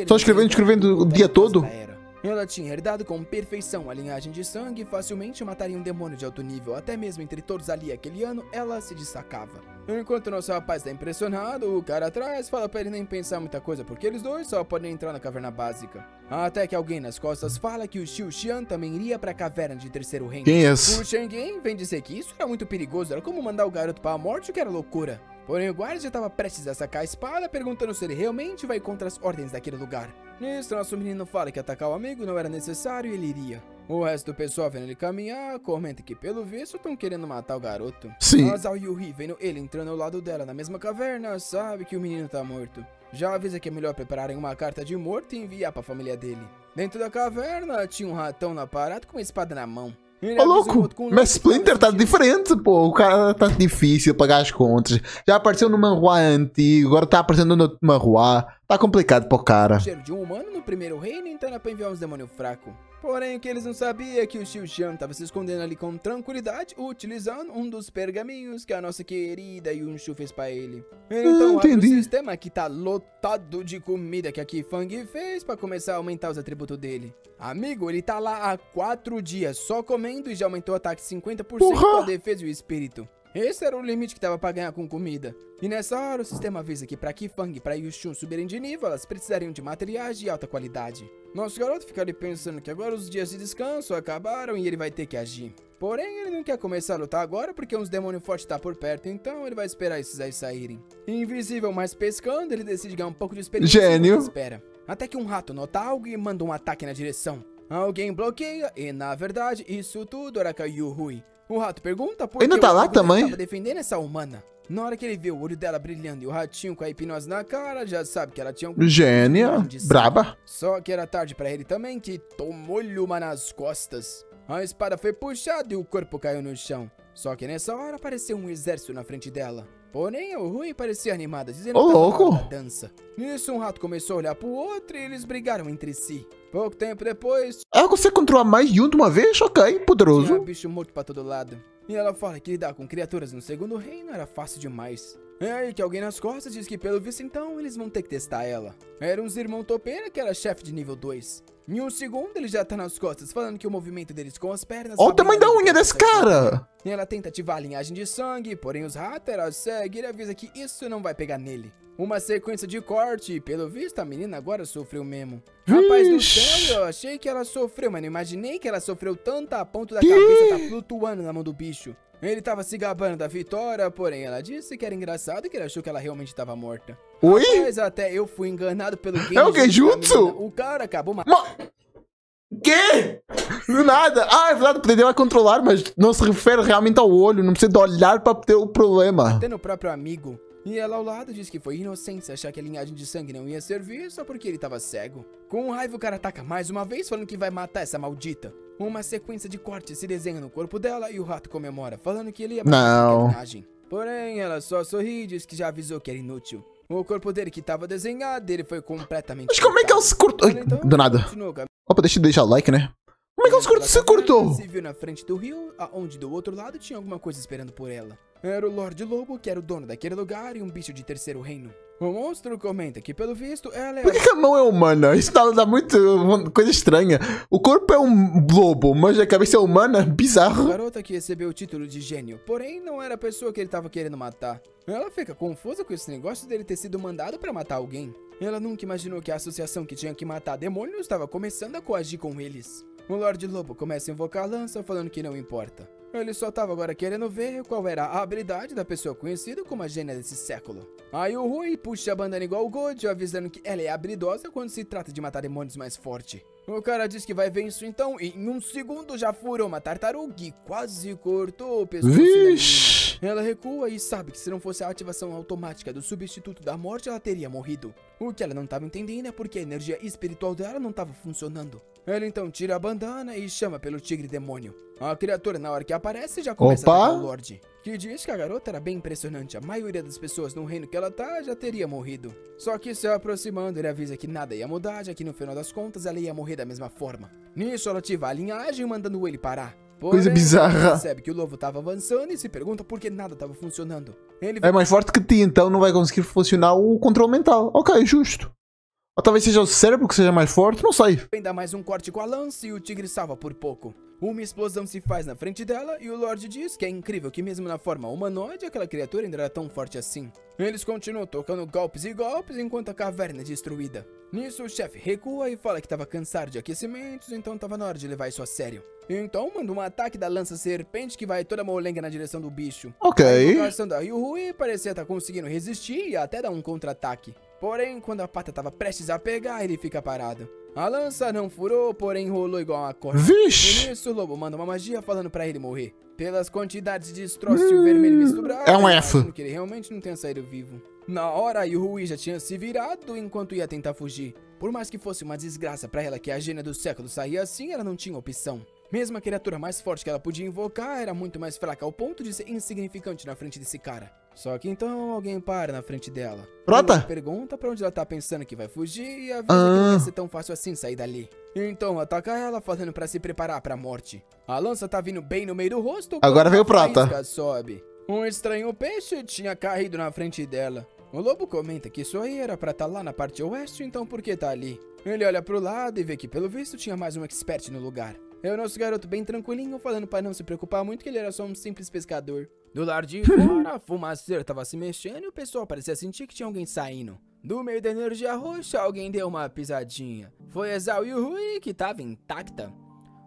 [SPEAKER 2] Só escrevendo o dia todo.
[SPEAKER 1] Ela tinha herdado com perfeição a linhagem de sangue e facilmente mataria um demônio de alto nível. Até mesmo entre todos ali aquele ano, ela se destacava. Enquanto nosso rapaz tá impressionado, o cara atrás fala pra ele nem pensar muita coisa, porque eles dois só podem entrar na caverna básica. Até que alguém nas costas fala que o Xiu-Xian também iria pra caverna de terceiro reino.
[SPEAKER 2] Quem é esse?
[SPEAKER 1] O Shang vem dizer que isso era muito perigoso, era como mandar o garoto pra morte, o que era loucura. Porém, o guarda já estava prestes a sacar a espada, perguntando se ele realmente vai contra as ordens daquele lugar. Nisso, nosso menino fala que atacar o amigo não era necessário e ele iria. O resto do pessoal vendo ele caminhar, comenta que pelo visto estão querendo matar o garoto.
[SPEAKER 2] Sim.
[SPEAKER 1] Mas ao Yuhi vendo ele entrando ao lado dela na mesma caverna, sabe que o menino tá morto. Já avisa que é melhor prepararem uma carta de morto e enviar pra família dele. Dentro da caverna, tinha um ratão na parada com uma espada na mão.
[SPEAKER 2] Ô, louco, mas Splinter tá diferente, pô. O cara tá difícil pagar as contas. Já apareceu no manhwa antigo, agora tá aparecendo no manhwa. Tá complicado pro cara.
[SPEAKER 1] Cheiro de um humano no primeiro reino, então era pra enviar uns demônios fracos. Porém, o que eles não sabiam é que o Xiu-Shan tava se escondendo ali com tranquilidade, utilizando um dos pergaminhos que a nossa querida Yunshu fez pra ele. Ele então abre o sistema que tá lotado de comida que a Kifang fez pra começar a aumentar os atributos dele. Amigo, ele tá lá há 4 dias só comendo e já aumentou o ataque 50%, a defesa e o espírito. Esse era o limite que tava pra ganhar com comida. E nessa hora o sistema avisa que pra Kifang e pra Yushun subirem de nível, elas precisariam de materiais de alta qualidade. Nosso garoto fica ali pensando que agora os dias de descanso acabaram e ele vai ter que agir. Porém, ele não quer começar a lutar agora porque uns demônios fortes tá por perto, então ele vai esperar esses aí saírem. Invisível, mas pescando, ele decide ganhar um pouco de experiência.
[SPEAKER 2] Gênio.
[SPEAKER 1] Espera. Até que um rato nota algo e manda um ataque na direção. Alguém bloqueia e, na verdade, isso tudo era Yuhui. O rato pergunta por que
[SPEAKER 2] ainda tá lá também?
[SPEAKER 1] Tava defendendo essa humana. Na hora que ele vê o olho dela brilhando e o ratinho com a hipnose na cara, já sabe que ela tinha um...
[SPEAKER 2] Gênia, braba.
[SPEAKER 1] Só que era tarde pra ele também, que tomou-lhe uma nas costas. A espada foi puxada e o corpo caiu no chão. Só que nessa hora apareceu um exército na frente dela. Porém, o Rui parecia animada, dizendo que
[SPEAKER 2] louco.
[SPEAKER 1] da dança. Nisso, um rato começou a olhar pro outro e eles brigaram entre si. Pouco tempo depois...
[SPEAKER 2] Ela consegue controlar mais de um de uma vez? Ok, poderoso.
[SPEAKER 1] Tinha bicho morto pra todo lado. E ela fala que lidar com criaturas no segundo reino era fácil demais. É aí que alguém nas costas diz que pelo visto então eles vão ter que testar ela. Era uns irmão topeira que era chefe de nível 2. Em um segundo ele já tá nas costas falando que o movimento deles com as pernas...
[SPEAKER 2] Olha o tamanho da unha desse cara!
[SPEAKER 1] E ela tenta ativar a linhagem de sangue, porém os ratos ela segue e ele avisa que isso não vai pegar nele. Uma sequência de corte e pelo visto a menina agora sofreu mesmo. Rapaz do céu, eu achei que ela sofreu, mas não imaginei que ela sofreu tanto a ponto da cabeça tá flutuando na mão do bicho. Ele tava se gabando da vitória, porém ela disse que era engraçado e que ele achou que ela realmente tava morta.
[SPEAKER 2] Oi?
[SPEAKER 1] Mas até eu fui enganado pelo game.
[SPEAKER 2] É o Genjutsu?
[SPEAKER 1] O cara acabou matando.
[SPEAKER 2] Quê? Nada. Ah, é verdade, poderia ela controlar, mas não se refere realmente ao olho, não precisa de olhar pra ter o problema.
[SPEAKER 1] Até no próprio amigo. E ela ao lado diz que foi inocência achar que a linhagem de sangue não ia servir só porque ele tava cego. Com raiva o cara ataca mais uma vez falando que vai matar essa maldita. Uma sequência de cortes se desenha no corpo dela e o rato comemora, falando que ele ia matar a linhagem. Porém, ela só sorri e diz que já avisou que era inútil. O corpo dele que tava desenhado, ele foi completamente...
[SPEAKER 2] Mas como é que ela se cortou?
[SPEAKER 1] Então,
[SPEAKER 2] do nada. Opa, deixa eu deixar o like, né? Como é que ela se cortou?
[SPEAKER 1] Se viu na frente do rio, aonde do outro lado tinha alguma coisa esperando por ela. Era o Lorde Lobo, que era o dono daquele lugar e um bicho de terceiro reino. O monstro comenta que, pelo visto, ela é...
[SPEAKER 2] Por que a mão é humana? Isso dá muito coisa estranha. O corpo é um lobo, mas a cabeça é humana? Bizarro.
[SPEAKER 1] A garota que recebeu o título de gênio, porém não era a pessoa que ele tava querendo matar. Ela fica confusa com esse negócio dele ter sido mandado pra matar alguém. Ela nunca imaginou que a associação que tinha que matar demônios estava começando a coagir com eles. O Lorde Lobo começa a invocar a lança, falando que não importa. Ele só tava agora querendo ver qual era a habilidade da pessoa conhecida como a gênia desse século. Aí o Rui puxa a bandana igual o Gojo, avisando que ela é habilidosa quando se trata de matar demônios mais forte. O cara diz que vai ver isso então e em um segundo já furou uma tartaruga e quase cortou o pescoço da menina. Ela recua e sabe que se não fosse a ativação automática do substituto da morte, ela teria morrido. O que ela não estava entendendo é porque a energia espiritual dela não estava funcionando. Ela então tira a bandana e chama pelo tigre demônio. A criatura, na hora que aparece, já começa a atacar o Lorde. que diz que a garota era bem impressionante. A maioria das pessoas no reino que ela tá já teria morrido. Só que se aproximando, ele avisa que nada ia mudar, já que no final das contas ela ia morrer da mesma forma. Nisso ela ativa a linhagem mandando ele parar. Porém,
[SPEAKER 2] Coisa bizarra.
[SPEAKER 1] ele percebe que o lobo tava avançando e se pergunta por que nada tava funcionando. Ele
[SPEAKER 2] É mais forte que ti, então não vai conseguir funcionar o controle mental. Ok, justo. Ou talvez seja o cérebro que seja mais forte, não sei.
[SPEAKER 1] vem dar mais um corte com a lança e o tigre salva por pouco. Uma explosão se faz na frente dela e o Lorde diz que é incrível que mesmo na forma humanoide aquela criatura ainda era tão forte assim. Eles continuam tocando golpes e golpes enquanto a caverna é destruída. Nisso o chefe recua e fala que estava cansado de aquecimentos, então estava na hora de levar isso a sério. Então manda um ataque da lança serpente que vai toda molenga na direção do bicho.
[SPEAKER 2] Ok.
[SPEAKER 1] A invocação da Yuhui parecia estar conseguindo resistir e até dar um contra-ataque. Porém, quando a pata estava prestes a pegar, ele fica parado. A lança não furou, porém rolou igual uma corda.
[SPEAKER 2] Vixe!
[SPEAKER 1] E nisso, o lobo manda uma magia falando pra ele morrer. Pelas quantidades de destroços e o vermelho misturado,
[SPEAKER 2] É um
[SPEAKER 1] eu
[SPEAKER 2] F.
[SPEAKER 1] imagino que ele realmente não tenha saído vivo. Na hora, a Yuhui já tinha se virado enquanto ia tentar fugir. Por mais que fosse uma desgraça pra ela que a gênia do século saía assim, ela não tinha opção. Mesmo a criatura mais forte que ela podia invocar era muito mais fraca ao ponto de ser insignificante na frente desse cara. Só que então alguém para na frente dela.
[SPEAKER 2] Prota?
[SPEAKER 1] Ela pergunta pra onde ela tá pensando que vai fugir e avisa que não vai ser tão fácil assim sair dali. Então ataca ela falando pra se preparar pra morte. A lança tá vindo bem no meio do rosto.
[SPEAKER 2] Agora veio o
[SPEAKER 1] quando a
[SPEAKER 2] Prota.
[SPEAKER 1] faísca sobe. Um estranho peixe tinha caído na frente dela. O lobo comenta que isso aí era pra estar lá na parte oeste, então por que tá ali? Ele olha pro lado e vê que pelo visto tinha mais um expert no lugar. É o nosso garoto bem tranquilinho, falando pra não se preocupar muito que ele era só um simples pescador. Do lado de fora, a fumaceira tava se mexendo e o pessoal parecia sentir que tinha alguém saindo. Do meio da energia roxa, alguém deu uma pisadinha. Foi a Zhao Yuhui, que tava intacta.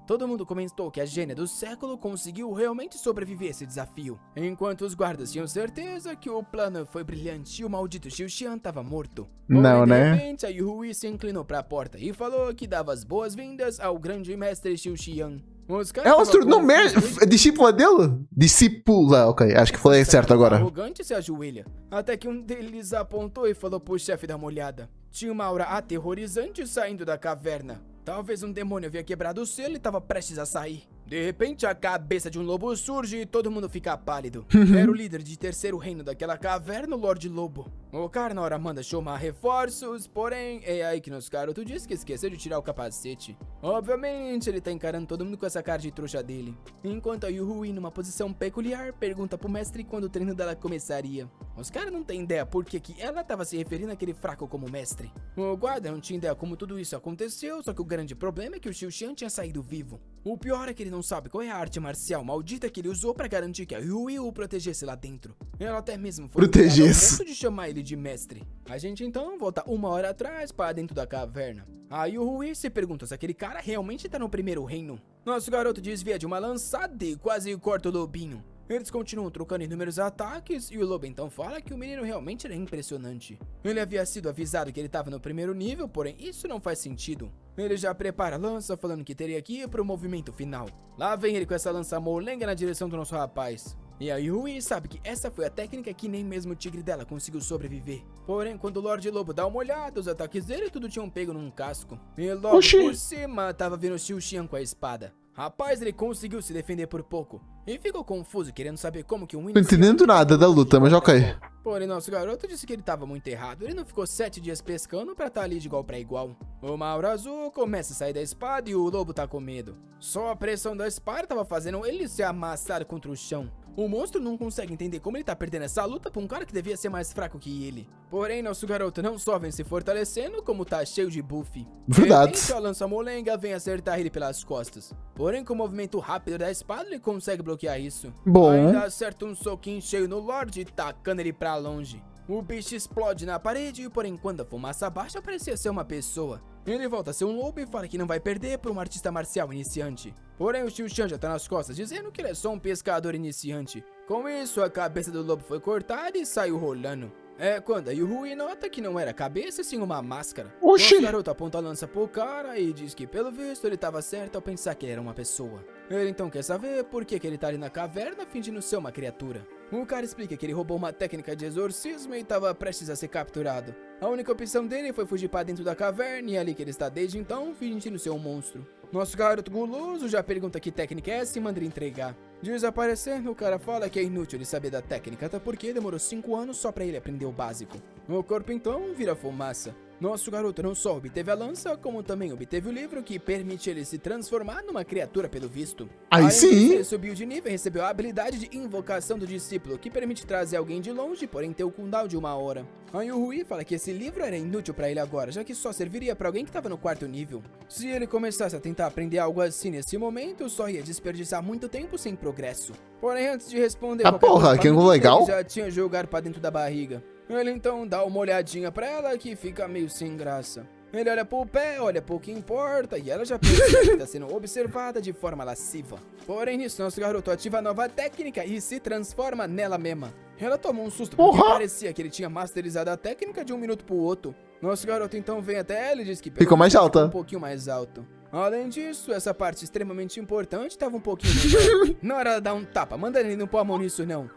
[SPEAKER 1] Todo mundo comentou que a gênia do século conseguiu realmente sobreviver a esse desafio. Enquanto os guardas tinham certeza que o plano foi brilhante e o maldito Xiu Xian tava morto.
[SPEAKER 2] Não,
[SPEAKER 1] Porém,
[SPEAKER 2] né?
[SPEAKER 1] De repente, a Yuhui se inclinou pra porta e falou que dava as boas-vindas ao grande mestre Xiu Xian. Os caras
[SPEAKER 2] Ela se
[SPEAKER 1] tavam
[SPEAKER 2] tornou
[SPEAKER 1] confusos.
[SPEAKER 2] discípula dele? Discípula, ok. Acho que falei certo agora.
[SPEAKER 1] Arrogante se ajoelha. Até que um deles apontou e falou pro chefe dar uma olhada. Tinha uma aura aterrorizante saindo da caverna. Talvez um demônio havia quebrado o selo e estava prestes a sair. De repente, a cabeça de um lobo surge e todo mundo fica pálido. Era o líder de terceiro reino daquela caverna, o Lorde Lobo. O cara na hora manda chamar reforços, porém, é aí que nosso garoto diz que esqueceu de tirar o capacete. Obviamente, ele tá encarando todo mundo com essa cara de trouxa dele. Enquanto a Yuhui, numa posição peculiar, pergunta pro mestre quando o treino dela começaria. Os caras não têm ideia por que ela tava se referindo àquele fraco como mestre. O guarda não tinha ideia como tudo isso aconteceu, só que o grande problema é que o Xiu Xian tinha saído vivo. O pior é que ele não sabe qual é a arte marcial maldita que ele usou pra garantir que a Yuhui o protegesse lá dentro. Ela até mesmo foi
[SPEAKER 2] Protegesse.
[SPEAKER 1] ao ponto de chamar ele de mestre. A gente então volta uma hora atrás para dentro da caverna. A Yuhui se pergunta se aquele cara realmente tá no primeiro reino. Nosso garoto desvia de uma lançada e quase corta o lobinho. Eles continuam trocando inúmeros ataques e o lobo então fala que o menino realmente era impressionante. Ele havia sido avisado que ele estava no primeiro nível, porém isso não faz sentido. Ele já prepara a lança falando que teria que ir pro movimento final. Lá vem ele com essa lança molenga na direção do nosso rapaz. E a Yuhui sabe que essa foi a técnica que nem mesmo o tigre dela conseguiu sobreviver. Porém, quando o Lorde Lobo dá uma olhada, os ataques dele tudo tinham pego num casco. E logo
[SPEAKER 2] Oxi.
[SPEAKER 1] por cima tava vindo o Xiu Xian com a espada. Rapaz, ele conseguiu se defender por pouco. E ficou confuso, querendo saber como que um
[SPEAKER 2] Tô entendendo nada da luta, mas ok.
[SPEAKER 1] Porém, nosso garoto disse que ele tava muito errado. Ele não ficou 7 dias pescando pra estar ali de igual pra igual. O Mauro Azul começa a sair da espada e o lobo tá com medo. Só a pressão da espada tava fazendo ele se amassar contra o chão. O monstro não consegue entender como ele tá perdendo essa luta pra um cara que devia ser mais fraco que ele. Porém, nosso garoto não só vem se fortalecendo, como tá cheio de buff.
[SPEAKER 2] Verdade.
[SPEAKER 1] De repente, a lança molenga vem acertar ele pelas costas. Porém, com o movimento rápido da espada, ele consegue bloquear isso.
[SPEAKER 2] Bom.
[SPEAKER 1] Ainda acerta um soquinho cheio no Lorde, tacando ele pra longe. O bicho explode na parede e, porém, quando a fumaça baixa, parecia ser uma pessoa. Ele volta a ser um lobo e fala que não vai perder por um artista marcial iniciante. Porém, o Xiu Xian já tá nas costas, dizendo que ele é só um pescador iniciante. Com isso, a cabeça do lobo foi cortada e saiu rolando. É quando a Yuhui nota que não era cabeça, sim uma máscara.
[SPEAKER 2] Oxi.
[SPEAKER 1] Nosso garoto aponta a lança pro cara e diz que, pelo visto, ele tava certo ao pensar que ele era uma pessoa. Ele então quer saber por que ele tá ali na caverna fingindo ser uma criatura. O cara explica que ele roubou uma técnica de exorcismo e estava prestes a ser capturado. A única opção dele foi fugir para dentro da caverna e é ali que ele está desde então fingindo ser um monstro. Nosso garoto guloso já pergunta que técnica é essa e manda ele entregar. Desaparecendo, o cara fala que é inútil ele saber da técnica, até porque demorou 5 anos só pra ele aprender o básico. O corpo então vira fumaça. Nosso garoto não só obteve a lança, como também obteve o livro que permite ele se transformar numa criatura pelo visto.
[SPEAKER 2] Aí sim.
[SPEAKER 1] Ele subiu de nível e recebeu a habilidade de invocação do discípulo, que permite trazer alguém de longe, porém ter o cooldown de 1 hora. A Yuhui fala que esse livro era inútil pra ele agora, já que só serviria pra alguém que tava no 4º nível. Se ele começasse a tentar aprender algo assim nesse momento, só ia desperdiçar muito tempo sem progresso. Porém, antes de responder
[SPEAKER 2] porra, que legal.
[SPEAKER 1] ele já tinha jogado pra dentro da barriga. Ele então dá uma olhadinha pra ela que fica meio sem graça. Ele olha pro pé, olha pro que importa e ela já percebe que tá sendo observada de forma lasciva. Porém nisso, nosso garoto ativa a nova técnica e se transforma nela mesma. Ela tomou um susto porque parecia que ele tinha masterizado a técnica de um minuto pro outro. Nosso garoto então vem até ela e diz que
[SPEAKER 2] ficou mais alta.
[SPEAKER 1] Um pouquinho mais alto. Além disso, essa parte extremamente importante tava um pouquinho melhor. Não era dar um tapa, manda ele não pôr a mão nisso não.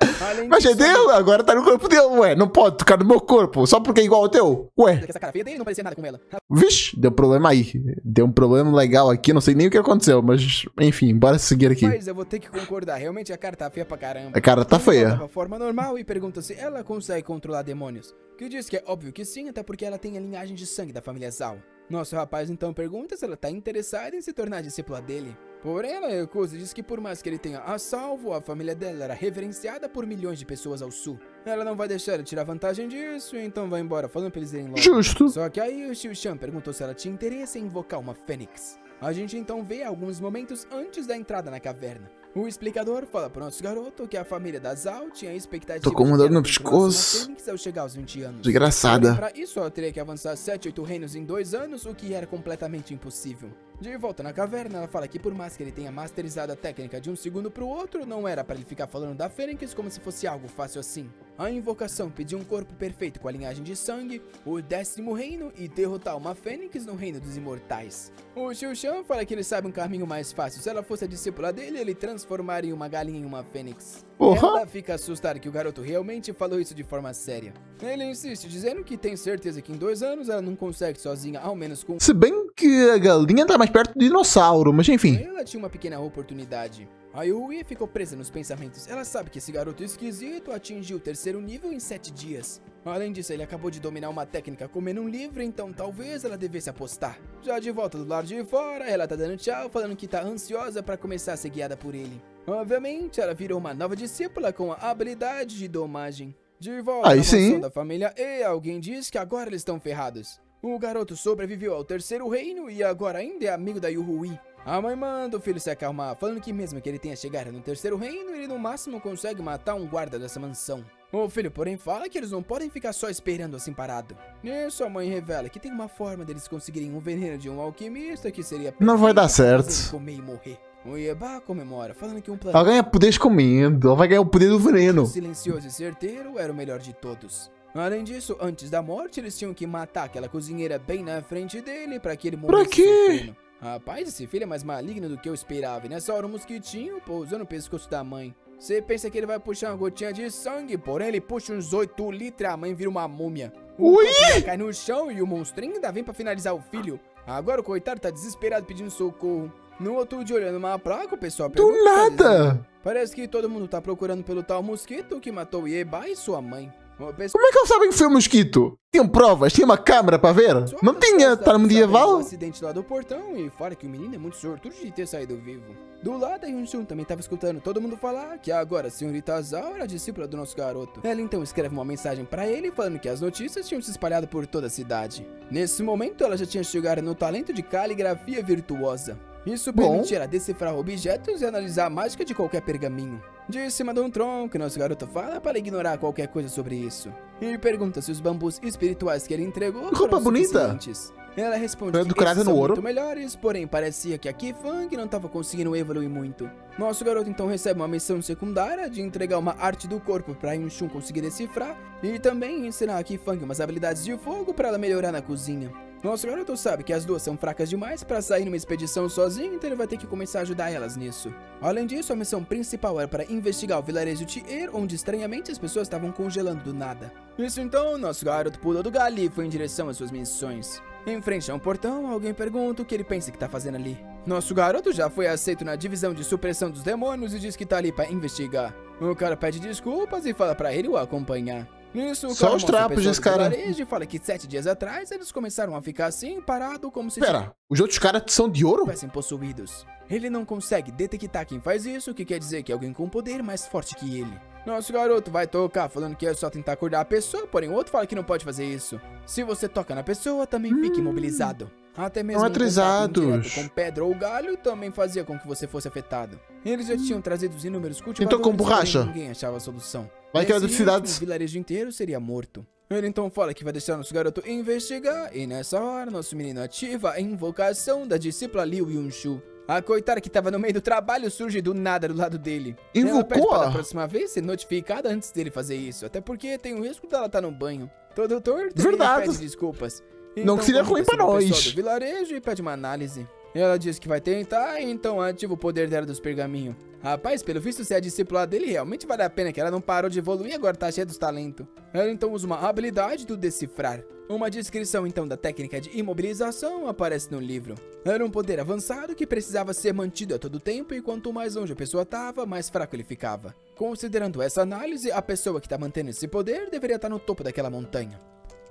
[SPEAKER 2] Mas é dele, agora tá no corpo dele, ué, não pode tocar no meu corpo, só porque é igual ao teu, ué.
[SPEAKER 1] Essa cara feia dele não parecia nada com ela.
[SPEAKER 2] Vixe, deu problema aí, deu um problema legal aqui, não sei nem o que aconteceu, mas enfim, bora seguir aqui.
[SPEAKER 1] Mas eu vou ter que concordar, realmente a cara tá feia pra caramba.
[SPEAKER 2] A cara tá feia.
[SPEAKER 1] Ela volta pra forma normal e pergunta se ela consegue controlar demônios. Que diz que é óbvio que sim, até porque ela tem a linhagem de sangue da família Zhao. Nosso rapaz então pergunta se ela tá interessada em se tornar discípula dele. Porém, ela recusa e diz que por mais que ele tenha a salvo, a família dela era reverenciada por milhões de pessoas ao sul. Ela não vai deixar ele tirar vantagem disso, então vai embora, falando pra eles irem logo.
[SPEAKER 2] Justo.
[SPEAKER 1] Só que aí o Xiu Shan perguntou se ela tinha interesse em invocar uma fênix. A gente então vê alguns momentos antes da entrada na caverna. O explicador fala pro nosso garoto que a família da Zhao tinha a expectativa
[SPEAKER 2] tô com uma dor no
[SPEAKER 1] de
[SPEAKER 2] pescoço.
[SPEAKER 1] Fênix ao chegar aos 20 anos.
[SPEAKER 2] Desgraçada.
[SPEAKER 1] Pra isso, ela teria que avançar 7, 8 reinos em 2 anos, o que era completamente impossível. De volta na caverna, ela fala que por mais que ele tenha masterizado a técnica de um segundo pro outro, não era para ele ficar falando da Fênix como se fosse algo fácil assim. A invocação pediu um corpo perfeito com a linhagem de sangue, o 10º reino e derrotar uma Fênix no reino dos imortais. O Xiu Shan fala que ele sabe um caminho mais fácil. Se ela fosse a discípula dele, ele transformaria uma galinha em uma Fênix. Ela fica assustada que o garoto realmente falou isso de forma séria. Ele insiste, dizendo que tem certeza que em 2 anos ela não consegue sozinha, ao menos com...
[SPEAKER 2] Se bem que a galinha tá mais perto do dinossauro, mas enfim.
[SPEAKER 1] Ela tinha uma pequena oportunidade. A Yui ficou presa nos pensamentos. Ela sabe que esse garoto esquisito atingiu o 3º nível em 7 dias. Além disso, ele acabou de dominar uma técnica comendo um livro, então talvez ela devesse apostar. Já de volta do lado de fora, ela tá dando tchau, falando que tá ansiosa pra começar a ser guiada por ele. Obviamente, ela virou uma nova discípula com a habilidade de domagem. De volta na mansão da família E, alguém diz que agora eles estão ferrados. O garoto sobreviveu ao 3º reino e agora ainda é amigo da Yuhui. A mãe manda o filho se acalmar, falando que mesmo que ele tenha chegado no 3º reino, ele no máximo consegue matar um guarda dessa mansão. O filho, porém, fala que eles não podem ficar só esperando assim parado. Nisso, a mãe revela que tem uma forma deles conseguirem um veneno de um alquimista que seria...
[SPEAKER 2] Não vai dar certo.
[SPEAKER 1] Comer e morrer. O Ieba comemora, falando que um plano...
[SPEAKER 2] Ela ganha poderes comendo, ela vai ganhar o poder do veneno.
[SPEAKER 1] Silencioso e certeiro era o melhor de todos. Além disso, antes da morte, eles tinham que matar aquela cozinheira bem na frente dele pra que ele morresse sofrendo. Rapaz, esse filho é mais maligno do que eu esperava. E nessa hora o mosquitinho pousou no pescoço da mãe. Você pensa que ele vai puxar uma gotinha de sangue, porém ele puxa uns 8 litros e a mãe vira uma múmia. O corpo cai no chão e o monstrinho ainda vem pra finalizar o filho. Agora o coitado tá desesperado pedindo socorro. No outro dia, olhando uma placa, o pessoal pergunta...
[SPEAKER 2] Do nada!
[SPEAKER 1] Parece que todo mundo tá procurando pelo tal mosquito que matou Ieba e sua mãe.
[SPEAKER 2] Como é que eles sabem que foi um mosquito? Tinham provas? Tinha uma câmera pra ver? Não tinha, tá no medieval?
[SPEAKER 1] Um acidente lá do portão e fora que o menino é muito sortudo de ter saído vivo. Do lado, a Yun-Shun também tava escutando todo mundo falar que agora a senhorita Zhao era discípula do nosso garoto. Ela então escreve uma mensagem pra ele falando que as notícias tinham se espalhado por toda a cidade. Nesse momento, ela já tinha chegado no talento de caligrafia virtuosa. Isso permitia ela decifrar objetos e analisar a mágica de qualquer pergaminho. De cima de um tronco, nosso garoto fala para ignorar qualquer coisa sobre isso. E pergunta se os bambus espirituais que ele entregou foram suficientes. Ela responde que esses são muito melhores, porém parecia que a Qifeng não estava conseguindo evoluir muito. Nosso garoto então recebe uma missão secundária de entregar uma arte do corpo para Yun-Shun conseguir decifrar e também ensinar a Qifeng umas habilidades de fogo para ela melhorar na cozinha. Nosso garoto sabe que as duas são fracas demais para sair numa expedição sozinho, então ele vai ter que começar a ajudar elas nisso. Além disso, a missão principal era para investigar o vilarejo Tier, onde estranhamente as pessoas estavam congelando do nada. Isso então, nosso garoto pulou do galho e foi em direção às suas missões. Em frente a um portão, alguém pergunta o que ele pensa que tá fazendo ali. Nosso garoto já foi aceito na divisão de supressão dos demônios e diz que tá ali pra investigar. O cara pede desculpas e fala pra ele o acompanhar. Nisso, o
[SPEAKER 2] Só
[SPEAKER 1] cara
[SPEAKER 2] os
[SPEAKER 1] mostra a
[SPEAKER 2] trapos
[SPEAKER 1] pessoa
[SPEAKER 2] desse
[SPEAKER 1] do
[SPEAKER 2] cara.
[SPEAKER 1] vilarejo e fala que 7 dias atrás eles começaram a ficar assim, parado, como se
[SPEAKER 2] Pera, os outros caras são de ouro?
[SPEAKER 1] estivessem possuídos. Ele não consegue detectar quem faz isso, o que quer dizer que é alguém com poder mais forte que ele. Nosso garoto vai tocar falando que é só tentar acordar a pessoa, porém o outro fala que não pode fazer isso. Se você toca na pessoa, também fica imobilizado. Até mesmo um contato indireto com pedra ou galho também fazia com que você fosse afetado. Eles já tinham trazido os inúmeros cultivadores,
[SPEAKER 2] com borracha.
[SPEAKER 1] porém ninguém achava a solução.
[SPEAKER 2] Vai que era
[SPEAKER 1] Nesse
[SPEAKER 2] de cidades.
[SPEAKER 1] ritmo, o vilarejo inteiro seria morto. Ele então fala que vai deixar nosso garoto investigar, e nessa hora nosso menino ativa a invocação da discípula Liu Yunshu. A coitada que tava no meio do trabalho surge do nada do lado dele. Ela pede
[SPEAKER 2] Invocou?
[SPEAKER 1] para da próxima vez ser notificada antes dele fazer isso, até porque tem o risco dela estar no banho. Todo torto,
[SPEAKER 2] Verdade.
[SPEAKER 1] ele pede desculpas.
[SPEAKER 2] Não que seria ruim
[SPEAKER 1] convida
[SPEAKER 2] pra
[SPEAKER 1] o
[SPEAKER 2] nós.
[SPEAKER 1] pessoal do vilarejo e pede uma análise. Ela diz que vai tentar, então ativa o poder dela dos pergaminhos. Rapaz, pelo visto, se é a discípula dele, realmente vale a pena que ela não parou de evoluir e agora tá cheia dos talentos. Ela então usa uma habilidade do decifrar. Uma descrição então da técnica de imobilização aparece no livro. Era um poder avançado que precisava ser mantido a todo tempo e quanto mais longe a pessoa estava, mais fraco ele ficava. Considerando essa análise, a pessoa que está mantendo esse poder deveria estar no topo daquela montanha.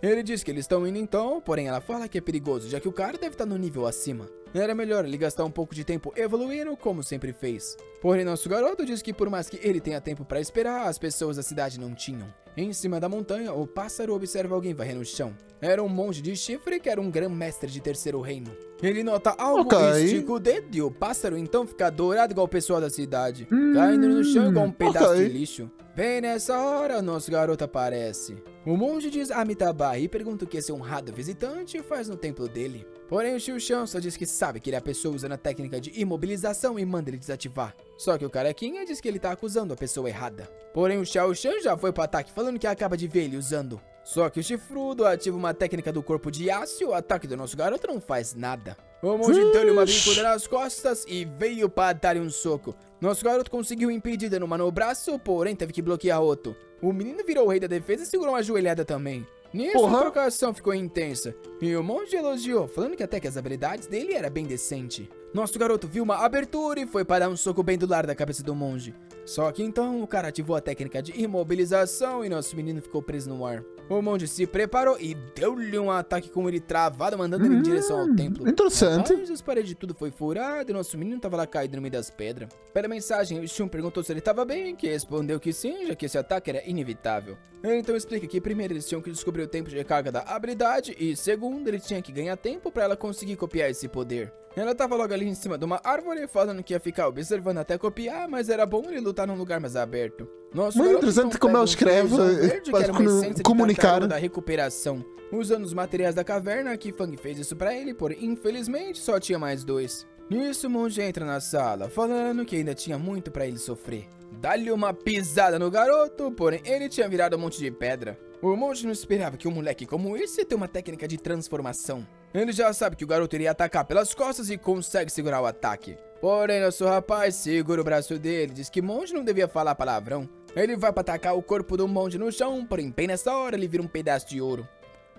[SPEAKER 1] Ele diz que eles estão indo então, porém ela fala que é perigoso, já que o cara deve estar no nível acima. Era melhor ele gastar um pouco de tempo evoluindo, como sempre fez. Porém, nosso garoto diz que por mais que ele tenha tempo para esperar, as pessoas da cidade não tinham. Em cima da montanha, o pássaro observa alguém varrendo o chão. Era um monge de chifre que era um grão-mestre de terceiro reino. Ele nota algo e estica o dedo e o pássaro então fica dourado igual o pessoal da cidade, caindo no chão igual um pedaço de lixo. Bem nessa hora, nosso garoto aparece. O monge diz Amitabha e pergunta o que esse honrado visitante faz no templo dele. Porém, o Xiu-Shan só diz que sabe que ele é a pessoa usando a técnica de imobilização e manda ele desativar. Só que o carequinha diz que ele tá acusando a pessoa errada. Porém, o Xiao-Shan já foi pro ataque falando que acaba de ver ele usando. Só que o chifrudo ativa uma técnica do corpo de aço e o ataque do nosso garoto não faz nada. O monge deu-lhe uma bicuda nas costas e veio para dar-lhe um soco. Nosso garoto conseguiu impedir dando uma no braço, porém teve que bloquear outro. O menino virou o rei da defesa e segurou uma joelhada também. Nisso, a trocação ficou intensa, e o monge elogiou, falando que até que as habilidades dele era bem decente. Nosso garoto viu uma abertura e foi para dar um soco bem do lado da cabeça do monge. Só que então o cara ativou a técnica de imobilização e nosso menino ficou preso no ar. O monge se preparou e deu-lhe um ataque com ele travado, mandando ele em direção ao templo.
[SPEAKER 2] Interessante.
[SPEAKER 1] Mas as paredes de tudo foi furado e nosso menino tava lá caído no meio das pedras. Pela mensagem, o Shun perguntou se ele tava bem, que respondeu que sim, já que esse ataque era inevitável. Ele então explica que primeiro eles tinham que descobrir o tempo de recarga da habilidade e segundo, ele tinha que ganhar tempo pra ela conseguir copiar esse poder. Ela tava logo ali em cima de uma árvore, falando que ia ficar observando até copiar, mas era bom ele lutar num lugar mais aberto. Nosso
[SPEAKER 2] Muito
[SPEAKER 1] garoto,
[SPEAKER 2] interessante
[SPEAKER 1] então,
[SPEAKER 2] como
[SPEAKER 1] pega
[SPEAKER 2] ela
[SPEAKER 1] um
[SPEAKER 2] escreve
[SPEAKER 1] feijão verde, que era uma essência de
[SPEAKER 2] comunicar.
[SPEAKER 1] tartaruga da recuperação. Usando os materiais da caverna, que Fang fez isso pra ele, porém infelizmente só tinha mais 2. Nisso o monge entra na sala, falando que ainda tinha muito pra ele sofrer. Dá-lhe uma pisada no garoto, porém ele tinha virado um monte de pedra. O monge não esperava que um moleque como esse ia ter uma técnica de transformação. Ele já sabe que o garoto iria atacar pelas costas e consegue segurar o ataque. Porém, nosso rapaz segura o braço dele, diz que o monge não devia falar palavrão. Ele vai para atacar o corpo do monge no chão, porém bem nessa hora ele vira um pedaço de ouro.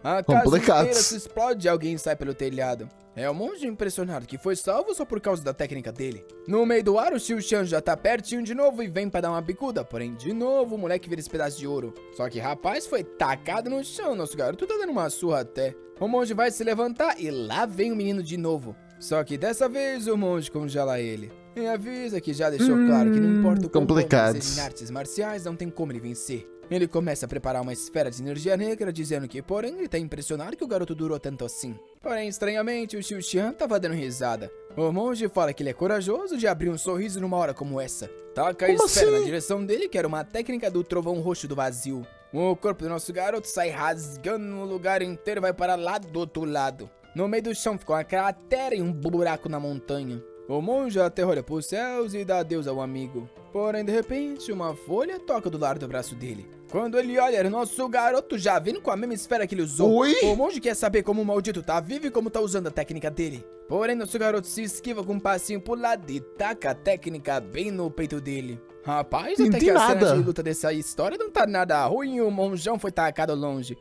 [SPEAKER 1] A casa inteira se explode e alguém sai pelo telhado. É o monge impressionado que foi salvo só por causa da técnica dele. No meio do ar, o Xiu-Shan já tá pertinho de novo e vem pra dar uma bicuda. Porém, de novo, o moleque vira esse pedaço de ouro. Só que rapaz foi tacado no chão, nosso garoto tá dando uma surra até. O monge vai se levantar e lá vem o menino de novo. Só que dessa vez o monge congela ele. E avisa que já deixou claro que não importa o quão bom ele seja em artes marciais, não tem como ele vencer. Ele começa a preparar uma esfera de energia negra, dizendo que, porém, ele tá impressionado que o garoto durou tanto assim. Porém, estranhamente, o Xiu-Shan tava dando risada. O monge fala que ele é corajoso de abrir um sorriso numa hora como essa. Taca a esfera na direção dele, que era uma técnica do trovão roxo do vazio. O corpo do nosso garoto sai rasgando no lugar inteiro e vai para lá do outro lado. No meio do chão ficou uma cratera e um buraco na montanha. O monge até olha pros céus e dá adeus ao amigo. Porém, de repente, uma folha toca do lado do braço dele. Quando ele olha, era o nosso garoto já vindo com a mesma esfera que ele usou.
[SPEAKER 2] Oi?
[SPEAKER 1] O monge quer saber como o maldito tá vivo e como tá usando a técnica dele. Porém, nosso garoto se esquiva com um passinho pro lado e taca a técnica bem no peito dele. Rapaz, até que a cena de luta dessa história não tá nada ruim, o monjão foi tacado longe.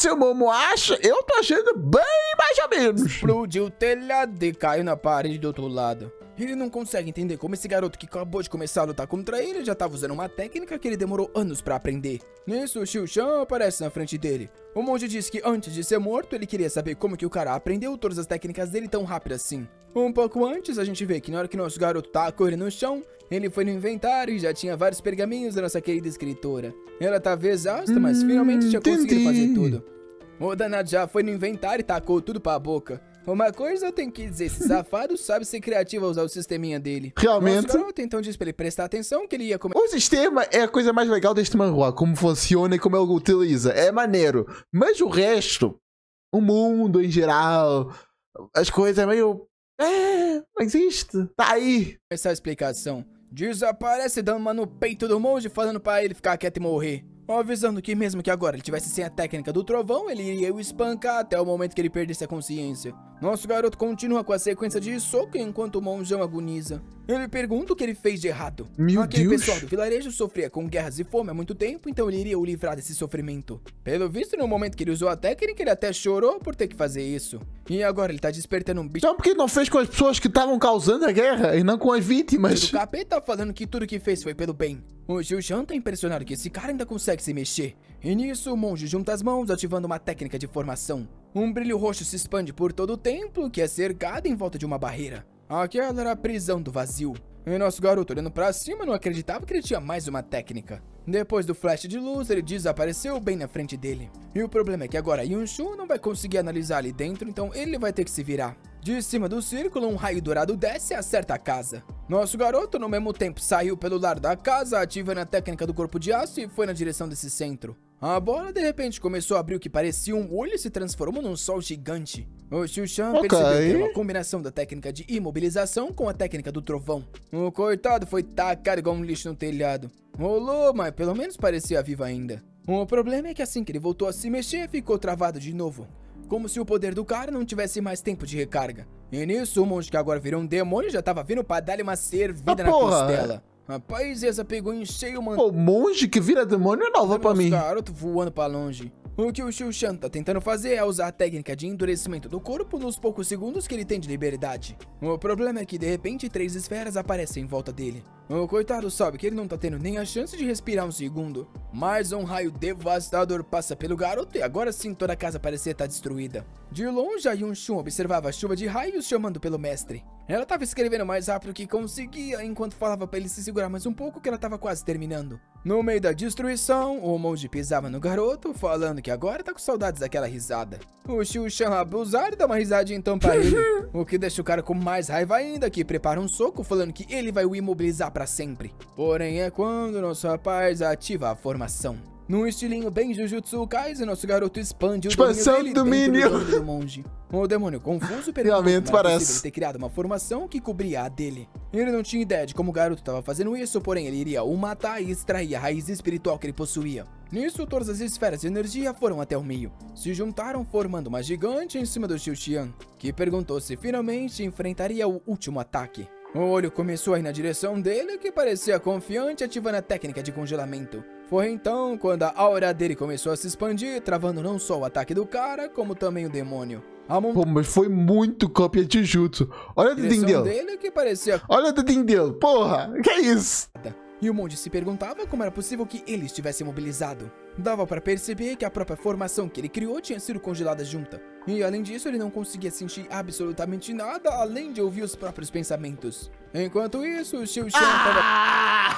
[SPEAKER 2] seu Momo acha, eu tô achando bem mais ou menos.
[SPEAKER 1] Explodiu o telhado e caiu na parede do outro lado. Ele não consegue entender como esse garoto que acabou de começar a lutar contra ele já estava usando uma técnica que ele demorou anos pra aprender. Nisso, o Xiu-Shan aparece na frente dele. O monge diz que antes de ser morto, ele queria saber como que o cara aprendeu todas as técnicas dele tão rápido assim. Um pouco antes, a gente vê que na hora que nosso garoto tacou ele no chão, ele foi no inventário e já tinha vários pergaminhos da nossa querida escritora. Ela tava exausta, mas finalmente tinha conseguido fazer tudo. O danado já foi no inventário e tacou tudo pra boca. Uma coisa eu tenho que dizer, esse safado sabe ser criativo ao usar o sisteminha dele.
[SPEAKER 2] Realmente.
[SPEAKER 1] Nosso garoto então disse pra ele prestar atenção que ele ia comer.
[SPEAKER 2] O sistema é a coisa mais legal deste manhwa, como funciona e como ele utiliza. É maneiro. Mas o resto, o mundo em geral, as coisas é meio... não existe. Tá aí.
[SPEAKER 1] Essa explicação. Desaparece dando uma no peito do monge, falando pra ele ficar quieto e morrer. Avisando que mesmo que agora ele tivesse sem a técnica do trovão, ele iria o espancar até o momento que ele perdesse a consciência. Nosso garoto continua com a sequência de soco enquanto o monjão agoniza. Ele pergunta o que ele fez de errado. Aquele pessoal do vilarejo sofria com guerras e fome há muito tempo, então ele iria o livrar desse sofrimento. Pelo visto, no momento que ele usou a técnica, ele até chorou por ter que fazer isso. E agora ele tá despertando um bicho.
[SPEAKER 2] Então por que não fez com as pessoas que estavam causando a guerra e não com as vítimas?
[SPEAKER 1] O capeta falando que tudo que fez foi pelo bem. O Xiu-Shan tá impressionado que esse cara ainda consegue se mexer. E nisso, o monge junta as mãos, ativando uma técnica de formação. Um brilho roxo se expande por todo o templo, que é cercado em volta de uma barreira. Aquela era a prisão do vazio. E nosso garoto, olhando pra cima, não acreditava que ele tinha mais uma técnica. Depois do flash de luz, ele desapareceu bem na frente dele. E o problema é que agora Yunshu não vai conseguir analisar ali dentro, então ele vai ter que se virar. De cima do círculo, um raio dourado desce e acerta a casa. Nosso garoto, no mesmo tempo, saiu pelo lado da casa, ativando a técnica do corpo de aço e foi na direção desse centro. A bola, de repente, começou a abrir o que parecia um olho e se transformou num sol gigante. O Xiu-Shan percebeu que era uma combinação da técnica de imobilização com a técnica do trovão. O coitado foi tacado igual um lixo no telhado. Rolou, mas pelo menos parecia vivo ainda. O problema é que assim que ele voltou a se mexer, ficou travado de novo. Como se o poder do cara não tivesse mais tempo de recarga. E nisso, o monge que agora virou um demônio já tava vindo pra dar-lhe uma servida na costela. Rapaz, essa pegou em cheio, mano.
[SPEAKER 2] O monge que vira demônio é nova pra mim.
[SPEAKER 1] Garoto voando pra longe. O que o Xiu-Shan tá tentando fazer é usar a técnica de endurecimento do corpo nos poucos segundos que ele tem de liberdade. O problema é que de repente 3 esferas aparecem em volta dele. O coitado sabe que ele não tá tendo nem a chance de respirar um segundo. Mais um raio devastador passa pelo garoto e agora sim toda a casa parecia estar destruída. De longe, a Yunshu observava a chuva de raios chamando pelo mestre. Ela tava escrevendo mais rápido que conseguia, enquanto falava pra ele se segurar mais um pouco que ela tava quase terminando. No meio da destruição, o monge pisava no garoto, falando que agora tá com saudades daquela risada. O Xiu-Shan abusado e dá uma risadinha então pra ele, o que deixa o cara com mais raiva ainda, que prepara um soco falando que ele vai o imobilizar pra sempre. Porém é quando nosso rapaz ativa a formação. Num estilinho bem Jujutsu Kaisen, nosso garoto expande o domínio do monge. O demônio confuso perguntou como era possível ter criado uma formação que cobria a dele. Ele não tinha ideia de como o garoto estava fazendo isso, porém ele iria o matar e extrair a raiz espiritual que ele possuía. Nisso, todas as esferas de energia foram até o meio, se juntaram formando uma gigante em cima do Xiu-Shan, que perguntou se finalmente enfrentaria o último ataque. O olho começou a ir na direção dele, que parecia confiante, ativando a técnica de congelamento. Foi então quando a aura dele começou a se expandir, travando não só o ataque do cara, como também o demônio.
[SPEAKER 2] Pô, mas foi muito cópia de Jujutsu. Olha o dedinho
[SPEAKER 1] dele, que parecia...
[SPEAKER 2] Olha o dedinho dele, porra, que é isso?
[SPEAKER 1] E o monge se perguntava como era possível que ele estivesse imobilizado. Dava para perceber que a própria formação que ele criou tinha sido congelada junta. E além disso, ele não conseguia sentir absolutamente nada, além de ouvir os próprios pensamentos. Enquanto isso, o Xiu-Shan tava...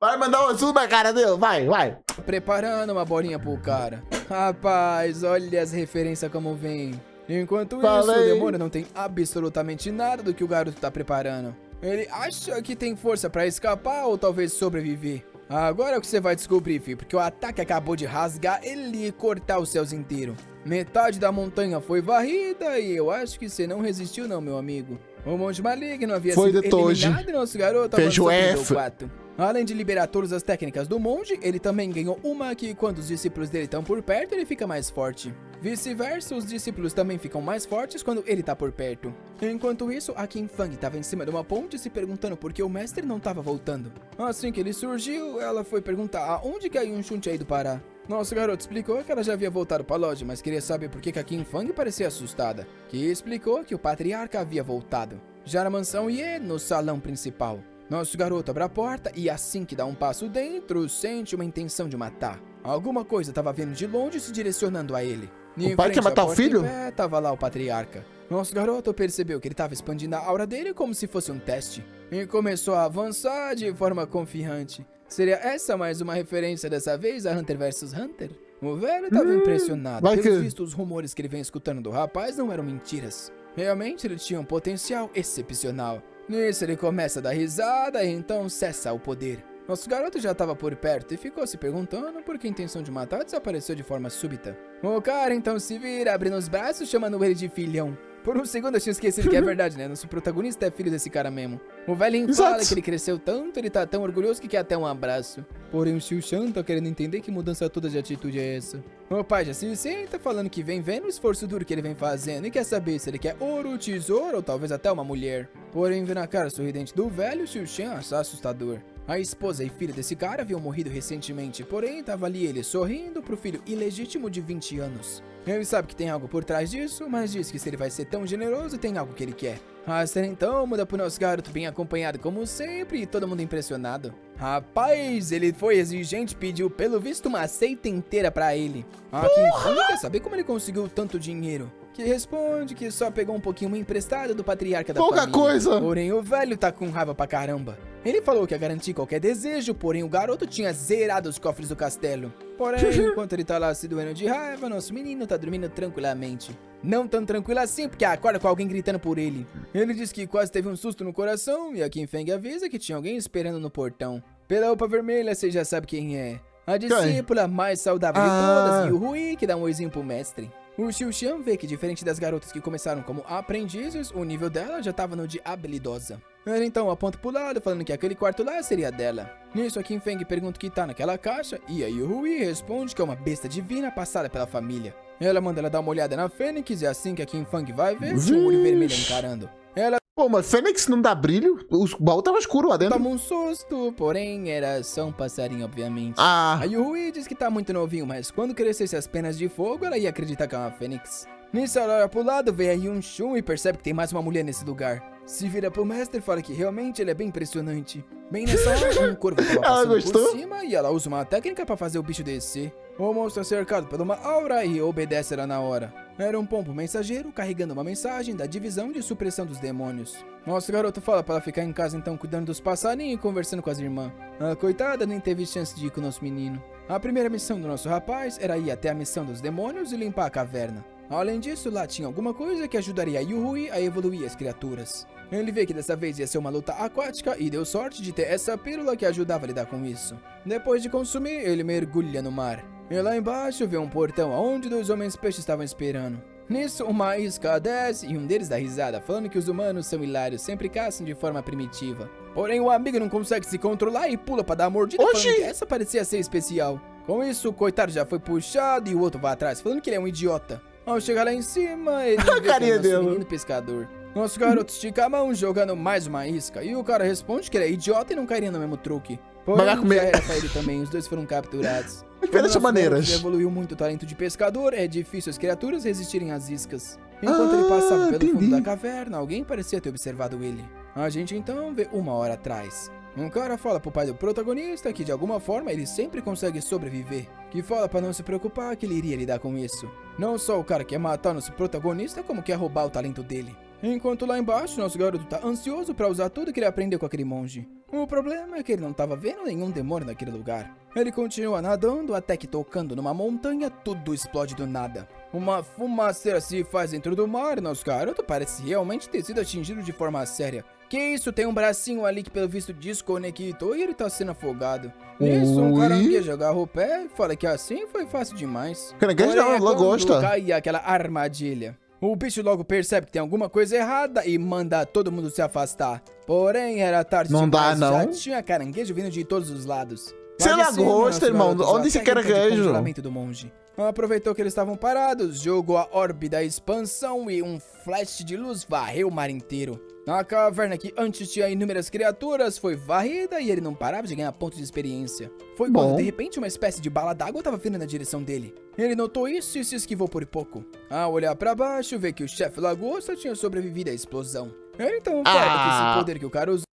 [SPEAKER 2] Vai mandar um azul na cara dele, vai.
[SPEAKER 1] Preparando uma bolinha pro cara. Rapaz, olha as referências como vem. Enquanto isso, o demônio não tem absolutamente nada do que o garoto tá preparando. Ele acha que tem força pra escapar ou talvez sobreviver. Agora é o que você vai descobrir, filho, porque o ataque acabou de rasgar ele e cortar os céus inteiro. Metade da montanha foi varrida e eu acho que você não resistiu não, meu amigo. O monge maligno havia sido eliminado e nosso garoto avançou pelo 4. Além de liberar todas as técnicas do monge, ele também ganhou uma que quando os discípulos dele estão por perto, ele fica mais forte. Vice-versa, os discípulos também ficam mais fortes quando ele tá por perto. Enquanto isso, a Qin Fang estava em cima de uma ponte se perguntando por que o mestre não estava voltando. Assim que ele surgiu, ela foi perguntar aonde que a Yunshu tinha ido parar. Nosso garoto explicou que ela já havia voltado para a loja, mas queria saber por que a Kim Fang parecia assustada. Que explicou que o patriarca havia voltado. Já na mansão Ye, no salão principal. Nosso garoto abre a porta e assim que dá um passo dentro, sente uma intenção de matar. Alguma coisa estava vindo de longe se direcionando a ele.
[SPEAKER 2] O pai quer matar o filho?
[SPEAKER 1] Tava lá o patriarca. Nosso garoto percebeu que ele estava expandindo a aura dele como se fosse um teste. E começou a avançar de forma confiante. Seria essa mais uma referência dessa vez a Hunter vs Hunter? O velho estava impressionado. Pelo visto, os rumores que ele vem escutando do rapaz não eram mentiras. Realmente ele tinha um potencial excepcional. Nisso ele começa a dar risada e então cessa o poder. Nosso garoto já estava por perto e ficou se perguntando por que a intenção de matar desapareceu de forma súbita. O cara então se vira, abrindo os braços, chamando ele de filhão. Por um segundo eu tinha esquecido que é verdade, né? Nosso protagonista é filho desse cara mesmo. O velhinho fala que ele cresceu tanto, ele tá tão orgulhoso que quer até um abraço. Porém o Xiu Shan tá querendo entender que mudança toda de atitude é essa. O pai já se senta falando que vem vendo o esforço duro que ele vem fazendo e quer saber se ele quer ouro, tesouro ou talvez até uma mulher. Porém vendo a cara sorridente do velho, o Xiu Shan acha assustador. A esposa e filha desse cara haviam morrido recentemente, porém tava ali ele sorrindo pro filho ilegítimo de 20 anos. Ele sabe que tem algo por trás disso, mas diz que se ele vai ser tão generoso, tem algo que ele quer. A cena então muda pro nosso garoto bem acompanhado como sempre e todo mundo impressionado. Rapaz, ele foi exigente e pediu pelo visto uma seita inteira pra ele. A Kim Fang quer saber como ele conseguiu tanto dinheiro. Que responde que só pegou um pouquinho emprestado do patriarca da família.
[SPEAKER 2] Coisa!
[SPEAKER 1] Porém o velho tá com raiva pra caramba. Ele falou que ia garantir qualquer desejo, porém o garoto tinha zerado os cofres do castelo. Porém, enquanto ele tá lá se doendo de raiva, nosso menino tá dormindo tranquilamente. Não tão tranquilo assim, porque acorda com alguém gritando por ele. Ele diz que quase teve um susto no coração e a Kim Fang avisa que tinha alguém esperando no portão. Pela roupa vermelha, você já sabe quem é. A discípula mais saudável de todas, Yuhui, que dá um oizinho pro mestre. O Xiu Shan vê que, diferente das garotas que começaram como aprendizes, o nível dela já tava no de habilidosa. Ele então aponta pro lado, falando que aquele quarto lá seria dela. Nisso, a Kim Fang pergunta o que tá naquela caixa, e a Yuhui responde que é uma besta divina passada pela família. Ela manda ela dar uma olhada na Fênix, e assim que a Kim Fang vai ver, tinha um olho vermelho encarando. Ela...
[SPEAKER 2] Pô, mas Fênix não dá brilho? O baú tava escuro lá dentro.
[SPEAKER 1] Toma um susto, porém era só um passarinho, obviamente.
[SPEAKER 2] A
[SPEAKER 1] Yuhui diz que tá muito novinho, mas quando crescesse as penas de fogo, ela ia acreditar que é uma Fênix. Nisso, ela olha pro lado, vê a Yun Shun e percebe que tem mais uma mulher nesse lugar. Se vira pro mestre e fala que realmente ele é bem impressionante. Bem nessa hora, um corvo tava passando por cima e ela usa uma técnica pra fazer o bicho descer. O monstro é cercado por uma aura e obedece ela na hora. Era um pombo mensageiro carregando uma mensagem da divisão de supressão dos demônios. Nosso garoto fala para ela ficar em casa então cuidando dos passarinhos e conversando com as irmãs. A coitada nem teve chance de ir com o nosso menino. A primeira missão do nosso rapaz era ir até a missão dos demônios e limpar a caverna. Além disso, lá tinha alguma coisa que ajudaria a Yuhui a evoluir as criaturas. Ele vê que dessa vez ia ser uma luta aquática e deu sorte de ter essa pílula que ajudava a lidar com isso. Depois de consumir, ele mergulha no mar. E lá embaixo vê um portão onde 2 homens peixes estavam esperando. Nisso, uma isca desce e um deles dá risada, falando que os humanos são hilários, sempre caçam de forma primitiva. Porém, o amigo não consegue se controlar e pula pra dar a mordida, falando que essa parecia ser especial. Com isso, o coitado já foi puxado e o outro vai atrás, falando que ele é um idiota. Ao chegar lá em cima, ele vê que é nosso menino pescador. Nosso garoto estica a mão jogando mais uma isca, e o cara responde que ele é idiota e não cairia no mesmo truque. Porém, já era pra ele também, os dois foram capturados.
[SPEAKER 2] Diferentes maneiras.
[SPEAKER 1] Evoluiu muito o talento de pescador, é difícil as criaturas resistirem às iscas. Enquanto ele passava pelo fundo da caverna, alguém parecia ter observado ele. A gente então vê 1 hora atrás. Um cara fala pro pai do protagonista que de alguma forma ele sempre consegue sobreviver. Que fala pra não se preocupar que ele iria lidar com isso. Não só o cara quer matar nosso protagonista, como quer roubar o talento dele. Enquanto lá embaixo, nosso garoto tá ansioso pra usar tudo que ele aprendeu com aquele monge. O problema é que ele não tava vendo nenhum demônio naquele lugar. Ele continua nadando até que, tocando numa montanha, tudo explode do nada. Uma fumaceira se faz dentro do mar e nosso garoto parece realmente ter sido atingido de forma séria. Que isso, tem um bracinho ali que pelo visto desconectou e ele tá sendo afogado. Nisso, um caranguejo agarra o pé e fala que assim foi fácil demais.
[SPEAKER 2] Caranguejo não, ela gosta.
[SPEAKER 1] Cai aquela armadilha. O bicho logo percebe que tem alguma coisa errada e manda todo mundo se afastar. Porém, era tarde demais, já tinha caranguejo vindo de todos os lados.
[SPEAKER 2] Você lagosta, irmão? Onde esse caranguejo?
[SPEAKER 1] Do monge. Aproveitou que eles estavam parados, jogou a orbe da expansão e um flash de luz varreu o mar inteiro. A caverna que antes tinha inúmeras criaturas foi varrida e ele não parava de ganhar pontos de experiência. Foi quando, de repente, uma espécie de bala d'água estava vindo na direção dele. Ele notou isso e se esquivou por pouco. Ao olhar para baixo, vê que o chefe lagosta tinha sobrevivido à explosão. Ele então fala que esse poder que o cara usou...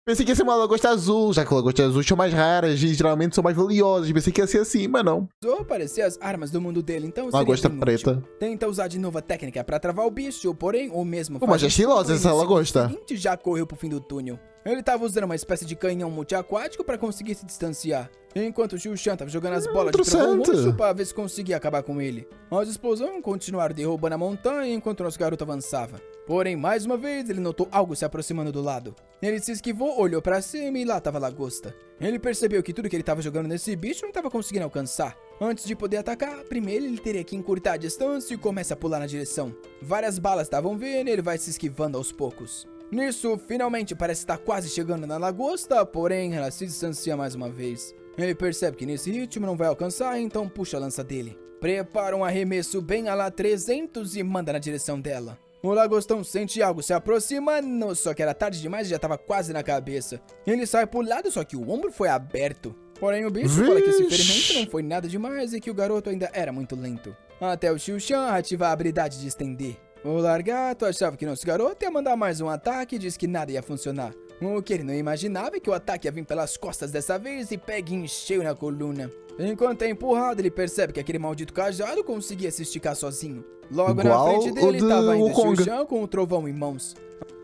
[SPEAKER 2] Pensei que ia ser uma lagosta azul, já que lagostas azuis são mais raras e geralmente são mais valiosas. Pensei que ia ser assim, mas não.
[SPEAKER 1] Parecia as armas do mundo dele, então
[SPEAKER 2] lagosta preta.
[SPEAKER 1] Tenta usar de novo a técnica pra travar o bicho, porém o mesmo...
[SPEAKER 2] Mas é estilosa essa lagosta.
[SPEAKER 1] Seguinte, já correu pro fim do túnel. Ele tava usando uma espécie de canhão multiaquático pra conseguir se distanciar. Enquanto o Xiu-Shan tava jogando as bolas de trovão roxo pra ver se conseguia acabar com ele. As explosões continuaram derrubando a montanha enquanto o nosso garoto avançava. Porém, mais uma vez, ele notou algo se aproximando do lado. Ele se esquivou, olhou pra cima e lá tava a lagosta. Ele percebeu que tudo que ele tava jogando nesse bicho não tava conseguindo alcançar. Antes de poder atacar, primeiro ele teria que encurtar a distância e começa a pular na direção. Várias balas estavam vindo e ele vai se esquivando aos poucos. Nisso, finalmente parece estar quase chegando na lagosta, porém ela se distancia mais uma vez. Ele percebe que nesse ritmo não vai alcançar, então puxa a lança dele. Prepara um arremesso bem a lá 300 e manda na direção dela. O lagostão sente algo se aproximando, só que era tarde demais e já estava quase na cabeça. Ele sai pro lado, só que o ombro foi aberto. Porém o bicho fala que esse ferimento não foi nada demais e que o garoto ainda era muito lento. Até o Xiu-Shan ativar a habilidade de estender. O largato achava que nosso garoto ia mandar mais um ataque e disse que nada ia funcionar. O que ele não imaginava é que o ataque ia vir pelas costas dessa vez e pegue em cheio na coluna. Enquanto é empurrado, ele percebe que aquele maldito cajado conseguia se esticar sozinho. Logo na frente dele estava ainda o Xiu-Shan com o trovão em mãos.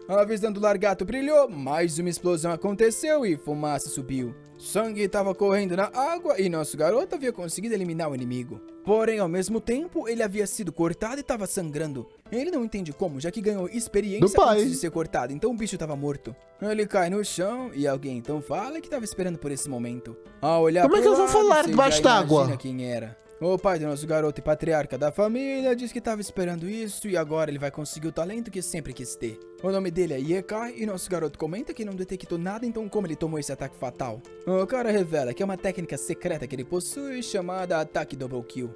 [SPEAKER 1] A visão do largato brilhou, mais uma explosão aconteceu e fumaça subiu. Sangue estava correndo na água e nosso garoto havia conseguido eliminar o inimigo. Porém, ao mesmo tempo, ele havia sido cortado e estava sangrando. Ele não entende como, já que ganhou experiência antes de ser cortado, então o bicho estava morto. Ele cai no chão e alguém então fala que estava esperando por esse momento. Ao olhar
[SPEAKER 2] como é que eles vão falar debaixo d'água?
[SPEAKER 1] Quem era. O pai do nosso garoto e patriarca da família diz que estava esperando isso e agora ele vai conseguir o talento que sempre quis ter. O nome dele é Ye-Kai e nosso garoto comenta que não detectou nada, então como ele tomou esse ataque fatal. O cara revela que é uma técnica secreta que ele possui chamada Ataque Double Kill.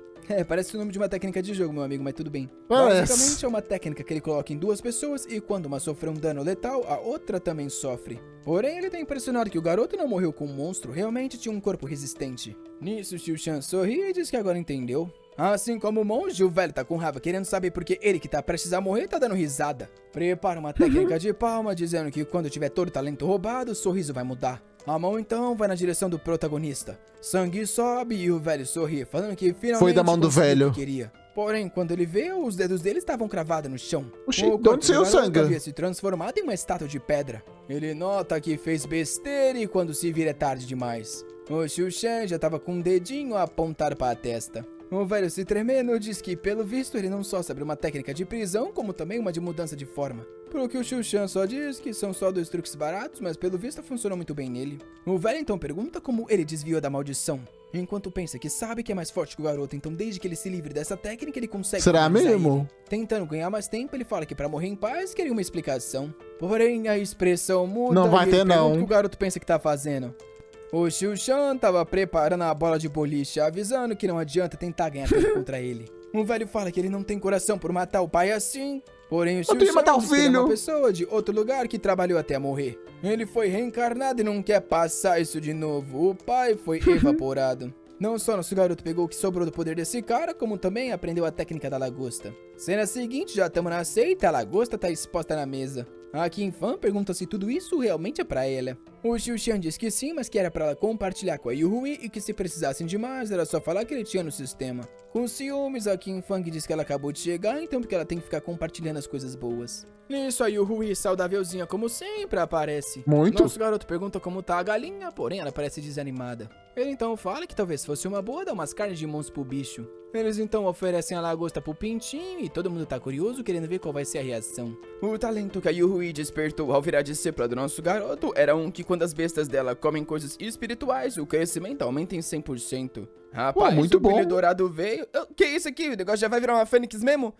[SPEAKER 1] Parece o nome de uma técnica de jogo, meu amigo, mas tudo bem. Basicamente é uma técnica que ele coloca em duas pessoas e quando uma sofre um dano letal, a outra também sofre. Porém, ele tá impressionado que o garoto não morreu com um monstro, realmente tinha um corpo resistente. Nisso, Xiu-Shan sorri e diz que agora entendeu. Assim como o monge, o velho tá com raiva, querendo saber porque ele que tá prestes a morrer tá dando risada. Prepara uma técnica de palma, dizendo que quando tiver todo o talento roubado, o sorriso vai mudar. A mão então vai na direção do protagonista. Sangue sobe e o velho sorri, falando que finalmente
[SPEAKER 2] foi da mão do velho.
[SPEAKER 1] Queria. Porém, quando ele vê, os dedos dele estavam cravados no chão.
[SPEAKER 2] Oxi, de onde saiu o sangue?
[SPEAKER 1] Havia se transformado em uma estátua de pedra. Ele nota que fez besteira e quando se vira é tarde demais. O Xiu-Shan já estava com um dedinho apontado para a testa. O velho se tremendo diz que, pelo visto, ele não só sabe uma técnica de prisão, como também uma de mudança de forma. Pro que o Xiu-Shan só diz que são só 2 truques baratos, mas pelo visto funcionou muito bem nele. O velho então pergunta como ele desviou da maldição, enquanto pensa que sabe que é mais forte que o garoto, então desde que ele se livre dessa técnica, ele consegue...
[SPEAKER 2] Será mesmo?
[SPEAKER 1] Tentando ganhar mais tempo, ele fala que pra morrer em paz queria uma explicação. Porém, a expressão muda
[SPEAKER 2] não vai
[SPEAKER 1] e
[SPEAKER 2] ter
[SPEAKER 1] ele pergunta
[SPEAKER 2] não.
[SPEAKER 1] O que o garoto pensa que tá fazendo. O Xiu-Shan tava preparando a bola de boliche, avisando que não adianta tentar ganhar tempo contra ele. O velho fala que ele não tem coração por matar o pai assim. Porém, o Xiu-Shan diz que ele é uma pessoa de outro lugar que trabalhou até morrer. Ele foi reencarnado e não quer passar isso de novo. O pai foi evaporado. Não só nosso garoto pegou o que sobrou do poder desse cara, como também aprendeu a técnica da lagosta. Cena seguinte, já estamos na seita, a lagosta tá exposta na mesa. A Kim Fan pergunta se tudo isso realmente é pra ela. O Xiu-Shan diz que sim, mas que era pra ela compartilhar com a Yu-Hui e que se precisassem de mais, era só falar que ele tinha no sistema. Com ciúmes, a Kim Fan diz que ela acabou de chegar, então porque ela tem que ficar compartilhando as coisas boas. Nisso, a Yu-Hui, saudávelzinha como sempre, aparece.
[SPEAKER 2] Muito.
[SPEAKER 1] Nosso garoto pergunta como tá a galinha, porém ela parece desanimada. Ele então fala que talvez fosse uma boa dar umas carnes de monstro pro bicho. Eles então oferecem a lagosta pro pintinho e todo mundo tá curioso querendo ver qual vai ser a reação. O talento que a Yu-Hui despertou ao virar discípula do nosso garoto era um que quando as bestas dela comem coisas espirituais, o crescimento aumenta em 100%. Rapaz,
[SPEAKER 2] muito
[SPEAKER 1] o brilho
[SPEAKER 2] bom.
[SPEAKER 1] dourado veio... Que isso aqui? O negócio já vai virar uma fênix mesmo?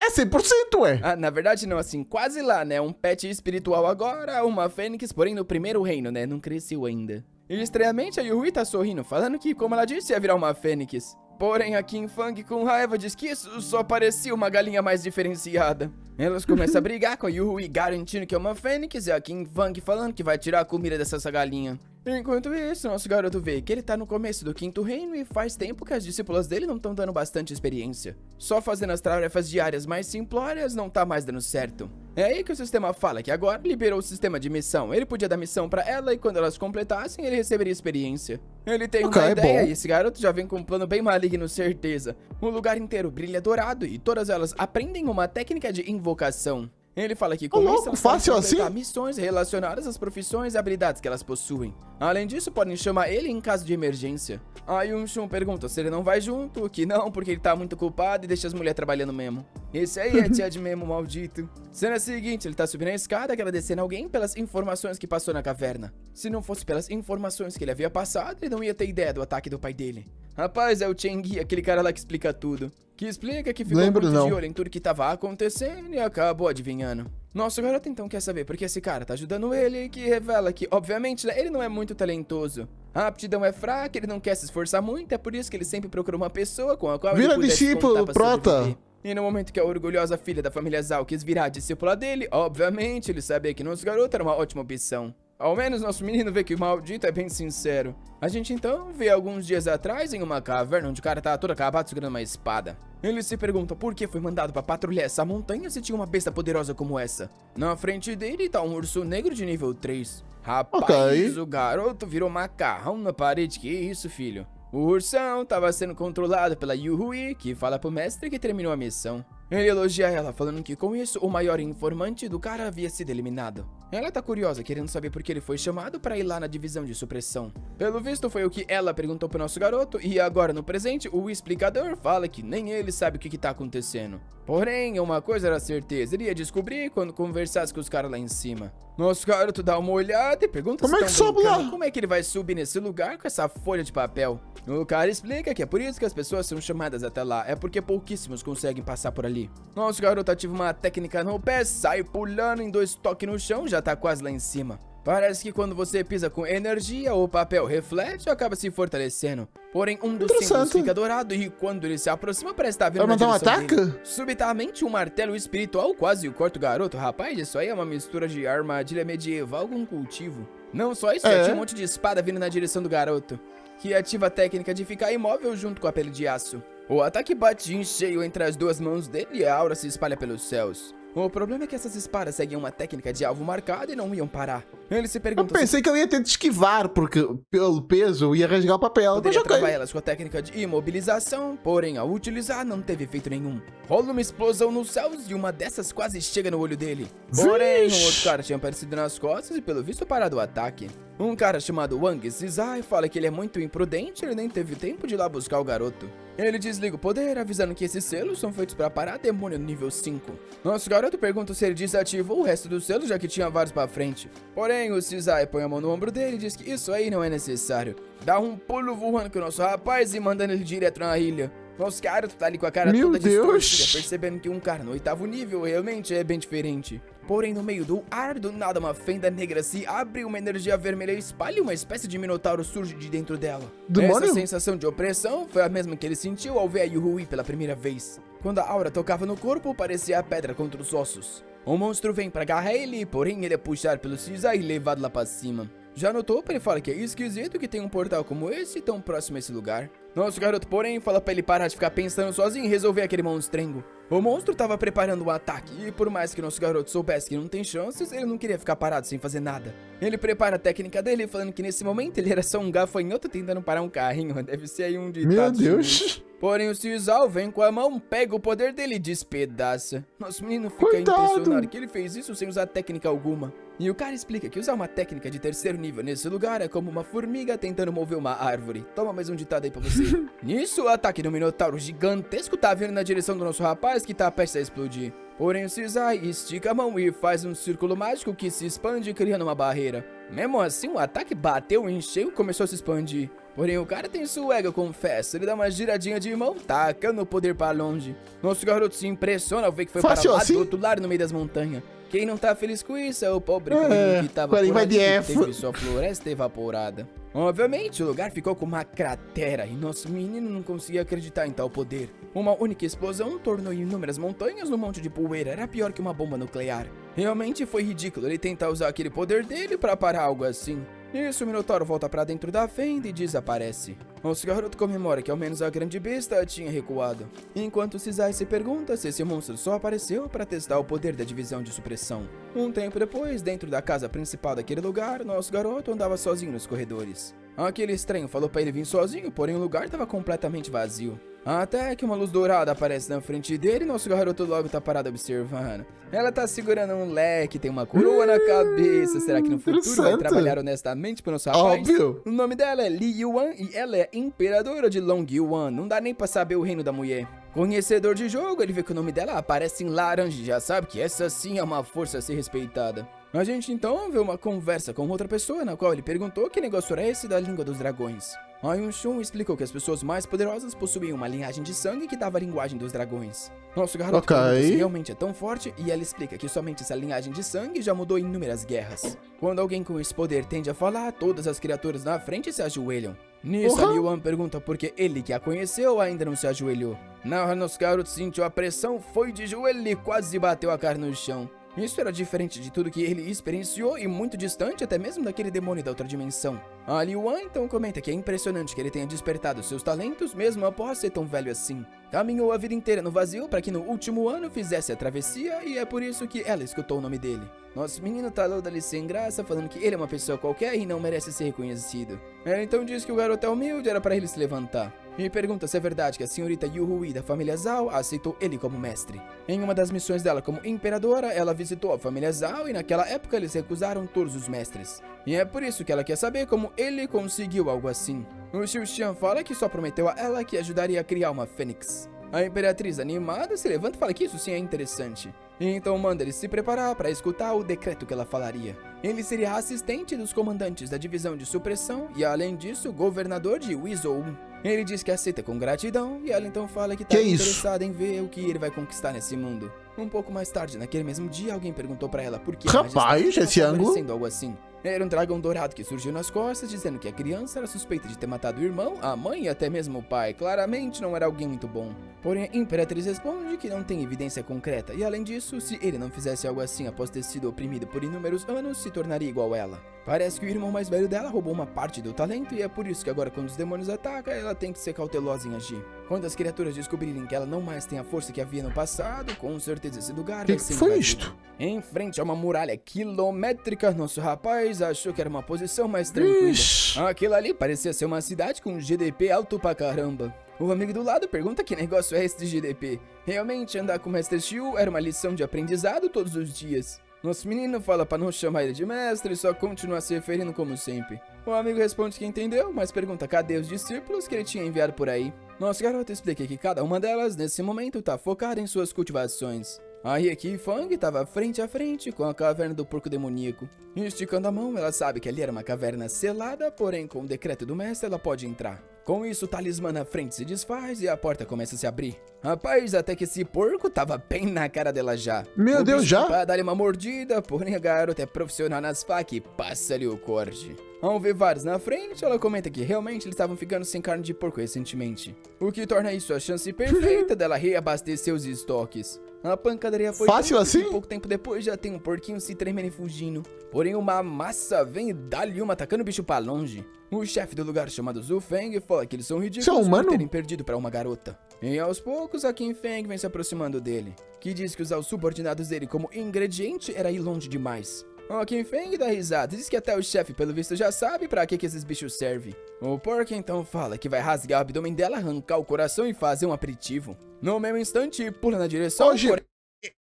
[SPEAKER 2] É 100%, ué.
[SPEAKER 1] Ah, na verdade não, assim, quase lá, né? Um pet espiritual agora, uma fênix, porém no primeiro reino, né? Não cresceu ainda. E estranhamente a Yu-Hui tá sorrindo, falando que, como ela disse, ia virar uma fênix. Porém, a Kim Fang, com raiva, diz que isso só parecia uma galinha mais diferenciada. Elas começam a brigar com a Yuhui garantindo que é uma fênix e a Kim Fang falando que vai tirar a comida dessa galinha. Enquanto isso, nosso garoto vê que ele tá no começo do 5º reino e faz tempo que as discípulas dele não estão dando bastante experiência. Só fazendo as tarefas diárias mais simplórias não tá mais dando certo. É aí que o sistema fala que agora liberou o sistema de missão. Ele podia dar missão pra ela e quando elas completassem, ele receberia experiência. Ele tem uma ideia e esse garoto já vem com um plano bem maligno, certeza. O lugar inteiro brilha dourado e todas elas aprendem uma técnica de invocação. Ele fala que com isso elas
[SPEAKER 2] fácil
[SPEAKER 1] podem completar
[SPEAKER 2] assim?
[SPEAKER 1] missões relacionadas às profissões e habilidades que elas possuem. Além disso, podem chamar ele em caso de emergência. Aí o Shun pergunta se ele não vai junto, que não, porque ele tá muito culpado e deixa as mulheres trabalhando mesmo. Esse aí é tia de mesmo, maldito. Cena seguinte, ele tá subindo a escada agradecendo alguém pelas informações que passou na caverna. Se não fosse pelas informações que ele havia passado, ele não ia ter ideia do ataque do pai dele. Rapaz, é o Cheng-Yi, aquele cara lá que explica tudo. Que explica que ficou muito de olho em tudo que tava acontecendo e acabou adivinhando. Nosso garoto então quer saber porque esse cara tá ajudando ele, que revela que, obviamente, ele não é muito talentoso. A aptidão é fraca, ele não quer se esforçar muito, é por isso que ele sempre procura uma pessoa com a qual ele pudesse contar pra sobreviver. E no momento que a orgulhosa filha da família Zhao quis virar a discípula dele, obviamente ele sabia que nosso garoto era uma ótima opção. Ao menos nosso menino vê que o maldito é bem sincero. A gente então vê alguns dias atrás em uma caverna onde o cara tá todo acabado segurando uma espada. Ele se pergunta por que foi mandado pra patrulhar essa montanha se tinha uma besta poderosa como essa. Na frente dele tá um urso negro de nível 3. Rapaz, o garoto virou macarrão na parede, que isso, filho? O ursão tava sendo controlado pela Yuhui, que fala pro mestre que terminou a missão. Ele elogia ela, falando que com isso o maior informante do cara havia sido eliminado. Ela tá curiosa, querendo saber por que ele foi chamado pra ir lá na divisão de supressão. Pelo visto foi o que ela perguntou pro nosso garoto, e agora no presente o explicador fala que nem ele sabe o que tá acontecendo. Porém, uma coisa era certeza, ele ia descobrir quando conversasse com os caras lá em cima. Nosso garoto dá uma olhada e pergunta
[SPEAKER 2] como é que sobe lá?
[SPEAKER 1] Como é que ele vai subir nesse lugar com essa folha de papel? O cara explica que é por isso que as pessoas são chamadas até lá, é porque pouquíssimos conseguem passar por ali. Nosso garoto ativa uma técnica no pé, sai pulando em 2 toques no chão, já tá quase lá em cima. Parece que quando você pisa com energia, o papel reflete e acaba se fortalecendo. Porém, um dos símbolos fica dourado e quando ele se aproxima parece estar vindo na direção dele. Subitamente, um martelo espiritual quase corta o garoto. Rapaz, isso aí é uma mistura de armadilha medieval com cultivo. Não só isso, tinha um monte de espada vindo na direção do garoto, que ativa a técnica de ficar imóvel junto com a pele de aço. O ataque bate em cheio entre as 2 mãos dele e a aura se espalha pelos céus. O problema é que essas espadas seguiam uma técnica de alvo marcado e não iam parar. Ele se pergunta...
[SPEAKER 2] Eu pensei que eu ia ter de esquivar, porque pelo peso ia rasgar o papel.
[SPEAKER 1] Poderia travar elas com a técnica de imobilização, porém ao utilizar não teve efeito nenhum. Rola uma explosão nos céus e uma dessas quase chega no olho dele. Porém, um outro cara tinha aparecido nas costas e pelo visto parado o ataque. Um cara chamado Wang Zizai fala que ele é muito imprudente e ele nem teve tempo de ir lá buscar o garoto. Ele desliga o poder, avisando que esses selos são feitos para parar demônio no nível 5. Nosso garoto pergunta se ele desativou o resto dos selos, já que tinha vários pra frente. Porém, o Zizai põe a mão no ombro dele e diz que isso aí não é necessário. Dá um pulo voando com o nosso rapaz e mandando ele direto na ilha. Nosso garoto tá ali com a cara toda distorcida, percebendo que um cara no 8º nível realmente é bem diferente. Porém, no meio do ar, do nada uma fenda negra se abre, uma energia vermelha espalha e uma espécie de minotauro surge de dentro dela. Essa sensação de opressão foi a mesma que ele sentiu ao ver a Yuhui pela primeira vez. Quando a aura tocava no corpo, parecia a pedra contra os ossos. O monstro vem pra agarrar ele, porém ele é puxado pelo Zizai e levado lá pra cima. Já no topo, ele fala que é esquisito que tem um portal como esse tão próximo a esse lugar. Nosso garoto, porém, fala pra ele parar de ficar pensando sozinho e resolver aquele monstrengo. O monstro tava preparando um ataque e por mais que nosso garoto soubesse que não tem chances, ele não queria ficar parado sem fazer nada. Ele prepara a técnica dele, falando que nesse momento ele era só um gafanhoto tentando parar um carrinho. Deve ser aí um ditado.
[SPEAKER 2] Meu Deus!
[SPEAKER 1] Porém, o Zizal vem com a mão, pega o poder dele e despedaça. Nosso menino fica impressionado que ele fez isso sem usar técnica alguma. E o cara explica que usar uma técnica de 3º nível nesse lugar é como uma formiga tentando mover uma árvore. Toma mais um ditado aí pra você. Nisso, o ataque do minotauro gigantesco tá vindo na direção do nosso rapaz que tá prestes a explodir. Porém, o Zizai estica a mão e faz um círculo mágico que se expande criando uma barreira. Mesmo assim, o ataque bateu em cheio e começou a se expandir. Porém, o cara tem sua ego, confesso. Ele dá uma giradinha de mão, tacando o poder pra longe. Nosso garoto se impressiona ao ver que foi para lá do outro lado no meio das montanhas. Quem não tá feliz com isso é o pobre menino que tava por
[SPEAKER 2] vai
[SPEAKER 1] ali,
[SPEAKER 2] de
[SPEAKER 1] que
[SPEAKER 2] F.
[SPEAKER 1] teve sua floresta evaporada. Obviamente, o lugar ficou com uma cratera e nosso menino não conseguia acreditar em tal poder. Uma única explosão tornou inúmeras montanhas num monte de poeira. Era pior que uma bomba nuclear. Realmente foi ridículo ele tentar usar aquele poder dele pra parar algo assim. Nisso, o Minotauro volta pra dentro da fenda e desaparece. Nosso garoto comemora que ao menos a grande besta tinha recuado. Enquanto Cisai se pergunta se esse monstro só apareceu para testar o poder da divisão de supressão. Um tempo depois, dentro da casa principal daquele lugar, nosso garoto andava sozinho nos corredores. Aquele estranho falou pra ele vir sozinho, porém o lugar estava completamente vazio. Até que uma luz dourada aparece na frente dele e nosso garoto logo tá parado observando. Ela tá segurando um leque, tem uma coroa na cabeça. Será que no futuro vai trabalhar honestamente pro nosso rapaz?
[SPEAKER 2] Óbvio.
[SPEAKER 1] O nome dela é Li Yuan e ela é imperadora de Long Yuan. Não dá nem pra saber o reino da mulher. Conhecedor de jogo, ele vê que o nome dela aparece em laranja e já sabe que essa sim é uma força a ser respeitada. A gente então vê uma conversa com outra pessoa na qual ele perguntou que negócio era esse da língua dos dragões. Ayun Shun explicou que as pessoas mais poderosas possuíam uma linhagem de sangue que dava a linguagem dos dragões. Nosso garoto pergunta se realmente é tão forte e ela explica que somente essa linhagem de sangue já mudou inúmeras guerras. Quando alguém com esse poder tende a falar, todas as criaturas na frente se ajoelham. Nisso, Li Yuan pergunta por que ele que a conheceu ainda não se ajoelhou. Nosso garoto sentiu a pressão, foi de joelho e quase bateu a cara no chão. Isso era diferente de tudo que ele experienciou e muito distante até mesmo daquele demônio da outra dimensão. A Li Yuan então comenta que é impressionante que ele tenha despertado seus talentos mesmo após ser tão velho assim. Caminhou a vida inteira no vazio para que no último ano fizesse a travessia e é por isso que ela escutou o nome dele. Nosso menino tá todo ali sem graça, falando que ele é uma pessoa qualquer e não merece ser reconhecido. Ela então diz que o garoto é humilde, era para ele se levantar. E pergunta se é verdade que a senhorita Yu Hui da família Zhao aceitou ele como mestre. Em uma das missões dela como imperadora, ela visitou a família Zhao e naquela época eles recusaram todos os mestres. E é por isso que ela quer saber como ele conseguiu algo assim. O Xiu Xian fala que só prometeu a ela que ajudaria a criar uma fênix. A imperatriz animada se levanta e fala que isso sim é interessante. E então manda ele se preparar para escutar o decreto que ela falaria. Ele seria assistente dos comandantes da divisão de supressão e além disso, governador de Wizhou. Ele diz que aceita com gratidão e ela então fala que tá interessada em ver o que ele vai conquistar nesse mundo. Um pouco mais tarde, naquele mesmo dia, alguém perguntou pra ela por que
[SPEAKER 2] Rapaz, esse ângulo
[SPEAKER 1] algo assim. Era um dragão dourado que surgiu nas costas, dizendo que a criança era suspeita de ter matado o irmão, a mãe e até mesmo o pai. Claramente não era alguém muito bom. Porém, a imperatriz responde que não tem evidência concreta, e além disso, se ele não fizesse algo assim após ter sido oprimido por inúmeros anos, se tornaria igual a ela. Parece que o irmão mais velho dela roubou uma parte do talento, e é por isso que agora quando os demônios atacam, ela tem que ser cautelosa em agir. Quando as criaturas descobrirem que ela não mais tem a força que havia no passado, com certeza esse lugar vai ser invadido.
[SPEAKER 2] Isto?
[SPEAKER 1] Em frente a uma muralha quilométrica, nosso rapaz achou que era uma posição mais tranquila. Aquilo ali parecia ser uma cidade com um GDP alto pra caramba. O amigo do lado pergunta que negócio é esse de GDP. Realmente, andar com o Mestre Xiu era uma lição de aprendizado todos os dias. Nosso menino fala pra não chamar ele de mestre e só continua se referindo como sempre. O amigo responde que entendeu, mas pergunta cadê os discípulos que ele tinha enviado por aí. Nosso garoto explica que cada uma delas, nesse momento, tá focada em suas cultivações. A Rieki Fang estava frente a frente com a caverna do porco demoníaco. Esticando a mão, ela sabe que ali era uma caverna selada, porém com o decreto do mestre ela pode entrar. Com isso, o talismã na frente se desfaz e a porta começa a se abrir. Rapaz, até que esse porco tava bem na cara dela já.
[SPEAKER 2] Meu Deus, já?
[SPEAKER 1] Para dar-lhe uma mordida, porém a garota é profissional nas facas e passa-lhe o corte. Ao ver vários na frente, ela comenta que realmente eles estavam ficando sem carne de porco recentemente. O que torna isso a chance perfeita dela reabastecer os estoques. A pancadaria foi
[SPEAKER 2] fácil assim?
[SPEAKER 1] Pouco tempo depois já tem um porquinho se tremendo e fugindo. Porém uma massa vem e dá-lhe uma atacando o bicho pra longe. O chefe do lugar chamado Zhu Feng fala que eles são ridículos por terem perdido pra uma garota. E aos poucos a Qin Feng vem se aproximando dele, que diz que usar os subordinados dele como ingrediente era ir longe demais. A Qin Feng dá risada e diz que até o chefe pelo visto já sabe pra que esses bichos servem. O porco então fala que vai rasgar o abdômen dela, arrancar o coração e fazer um aperitivo. No mesmo instante pula na direção...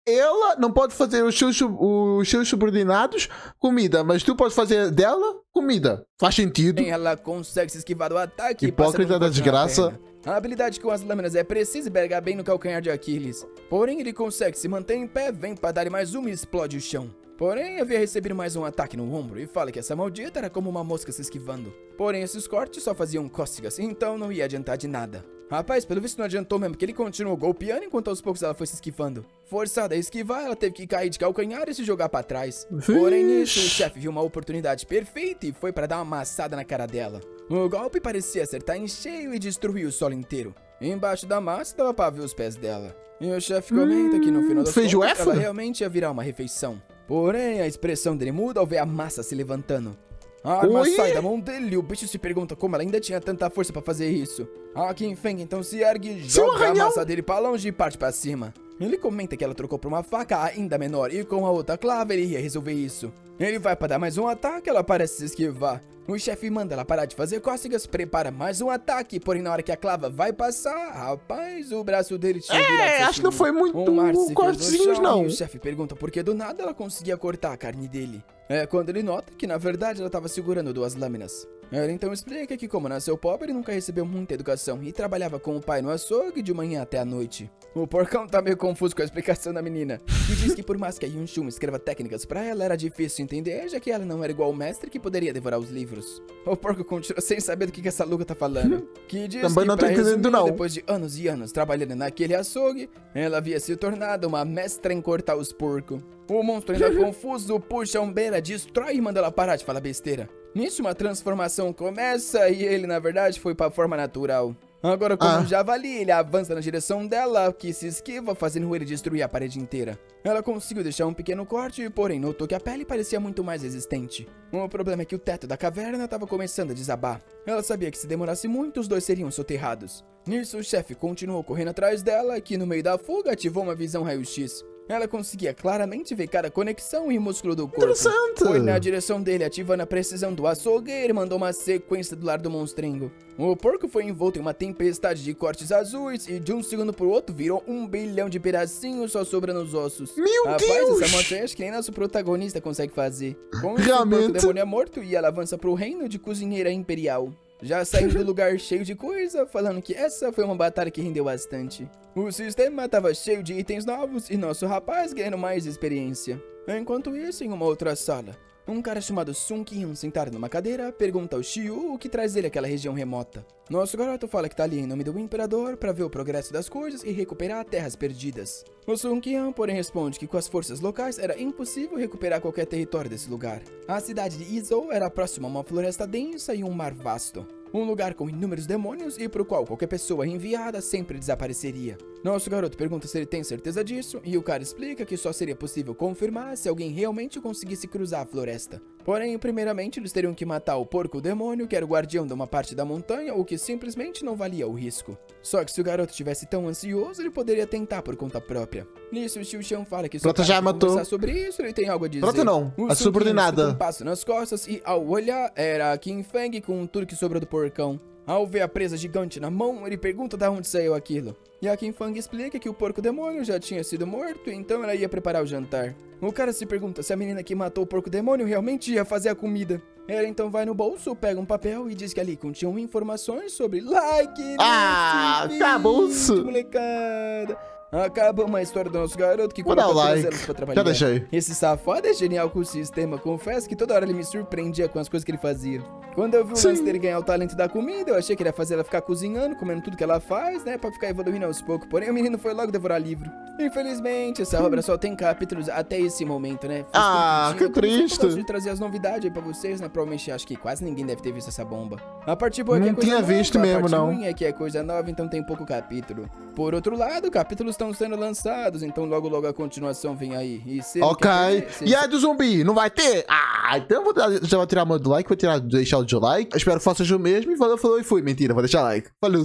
[SPEAKER 2] Ela não pode fazer os seus subordinados comida, mas tu pode fazer dela comida. Faz sentido.
[SPEAKER 1] Ela consegue se esquivar do ataque.
[SPEAKER 2] Hipócrita da desgraça.
[SPEAKER 1] A habilidade com as lâminas é precisa e pega bem no calcanhar de Aquiles. Porém, ele consegue se manter em pé, vem pra dar mais uma e explode o chão. Porém, havia recebido mais um ataque no ombro e fala que essa maldita era como uma mosca se esquivando. Porém, esses cortes só faziam cócegas, então não ia adiantar de nada. Rapaz, pelo visto não adiantou mesmo, porque ele continuou golpeando enquanto aos poucos ela foi se esquivando. Forçada a esquivar, ela teve que cair de calcanhar e se jogar pra trás. Porém nisso, o chefe viu uma oportunidade perfeita e foi pra dar uma amassada na cara dela. O golpe parecia acertar em cheio e destruir o solo inteiro. Embaixo da massa dava pra ver os pés dela. E o chefe comenta que no final das contas ela realmente ia virar uma refeição. Porém, a expressão dele muda ao ver a massa se levantando. A arma sai da mão dele e o bicho se pergunta como ela ainda tinha tanta força pra fazer isso. A Qin Feng então se ergue, joga a massa dele pra longe e parte pra cima. Ele comenta que ela trocou por uma faca ainda menor e com a outra clava ele ia resolver isso. Ele vai pra dar mais um ataque, ela parece se esquivar. O chefe manda ela parar de fazer cócegas, prepara mais um ataque, porém na hora que a clava vai passar, rapaz, o braço dele tinha virado
[SPEAKER 2] acho que não foi muito cortezinhos, não.
[SPEAKER 1] E o chefe pergunta por que do nada ela conseguia cortar a carne dele. É quando ele nota que na verdade ela estava segurando 2 lâminas. Ela então explica que como nasceu pobre, ele nunca recebeu muita educação e trabalhava com o pai no açougue de manhã até a noite. O porcão tá meio confuso com a explicação da menina, que diz que por mais que a Yun Shun escreva técnicas pra ela, era difícil entender, já que ela não era igual ao mestre que poderia devorar os livros. O porco continua sem saber do que essa Luga tá falando, que diz
[SPEAKER 2] também
[SPEAKER 1] que
[SPEAKER 2] não tô entendendo, não.
[SPEAKER 1] Depois de anos e anos trabalhando naquele açougue, ela havia se tornado uma mestra em cortar os porcos. O monstro ainda confuso puxa a umbeira, destrói e manda ela parar de falar besteira. Nisso uma transformação começa e ele na verdade foi pra forma natural. Agora como um javali, ele avança na direção dela, que se esquiva, fazendo ele destruir a parede inteira. Ela conseguiu deixar um pequeno corte, porém notou que a pele parecia muito mais resistente. O problema é que o teto da caverna estava começando a desabar. Ela sabia que se demorasse muito, os dois seriam soterrados. Nisso, o chefe continuou correndo atrás dela, que no meio da fuga ativou uma visão raio-x. Ela conseguia claramente ver cada conexão e músculo do corpo.
[SPEAKER 2] Interessante.
[SPEAKER 1] Foi na direção dele, ativando a precisão do açougueiro e mandou uma sequência do lar do monstrengo. O porco foi envolto em uma tempestade de cortes azuis e de um segundo pro outro virou 1 bilhão de pedacinhos só sobrando os ossos.
[SPEAKER 2] Meu Deus!
[SPEAKER 1] Essa montanha acho que nem nosso protagonista consegue fazer. Com isso,
[SPEAKER 2] Realmente?
[SPEAKER 1] o porco demônio é morto e ela avança pro reino de cozinheira imperial. Já saindo do lugar cheio de coisa, falando que essa foi uma batalha que rendeu bastante. O sistema estava cheio de itens novos e nosso rapaz ganhando mais experiência. Enquanto isso, em uma outra sala, um cara chamado Sun Qian, sentado numa cadeira, pergunta ao Xiu o que traz ele àquela região remota. Nosso garoto fala que tá ali em nome do Imperador para ver o progresso das coisas e recuperar terras perdidas. O Sun Qian, porém, responde que com as forças locais era impossível recuperar qualquer território desse lugar. A cidade de Izou era próxima a uma floresta densa e um mar vasto. Um lugar com inúmeros demônios e pro qual qualquer pessoa enviada sempre desapareceria. Nosso garoto pergunta se ele tem certeza disso e o cara explica que só seria possível confirmar se alguém realmente conseguisse cruzar a floresta. Porém, primeiramente eles teriam que matar o porco demônio, que era o guardião de uma parte da montanha, o que simplesmente não valia o risco. Só que se o garoto estivesse tão ansioso, ele poderia tentar por conta própria. Nisso, o Xiu Xian fala que
[SPEAKER 2] Prota já matou.
[SPEAKER 1] Conversar sobre isso, ele tem algo a dizer.
[SPEAKER 2] Prota não, a subordinada.
[SPEAKER 1] Um passo nas costas e ao olhar, era a Qin Feng com tudo que sobrou do porcão. Ao ver a presa gigante na mão, ele pergunta de onde saiu aquilo. E a Qin Feng explica que o porco demônio já tinha sido morto, então ela ia preparar o jantar. O cara se pergunta se a menina que matou o porco demônio realmente ia fazer a comida. Ela então vai no bolso, pega um papel e diz que ali continham informações sobre like.
[SPEAKER 2] Acabou-se.
[SPEAKER 1] Molecada. Acaba uma história do nosso garoto que
[SPEAKER 2] colocou
[SPEAKER 1] todas elas pra trabalhar.
[SPEAKER 2] Já deixei.
[SPEAKER 1] Esse safado é genial com o sistema. Confesso que toda hora ele me surpreendia com as coisas que ele fazia. Quando eu vi o lance dele ganhar o talento da comida, eu achei que ele ia fazer ela ficar cozinhando, comendo tudo que ela faz, né? Pra ficar evoluindo aos poucos. Porém, o menino foi logo devorar livro. Infelizmente, essa obra só tem capítulos até esse momento, né?
[SPEAKER 2] Que triste.
[SPEAKER 1] Eu gosto de trazer as novidades aí pra vocês, né? Provavelmente acho que quase ninguém deve ter visto essa bomba. A parte boa é que é coisa
[SPEAKER 2] nova,
[SPEAKER 1] visto mesmo,
[SPEAKER 2] a parte
[SPEAKER 1] ruim é que é coisa nova, então tem pouco capítulo. Por outro lado, capítulos estão sendo lançados, então logo logo a continuação vem aí. E
[SPEAKER 2] e a do zumbi, não vai ter? Então já vou tirar a mão do like, deixar o like. Espero que faça o mesmo e valeu, falou e fui. Mentira, vou deixar like. Falou.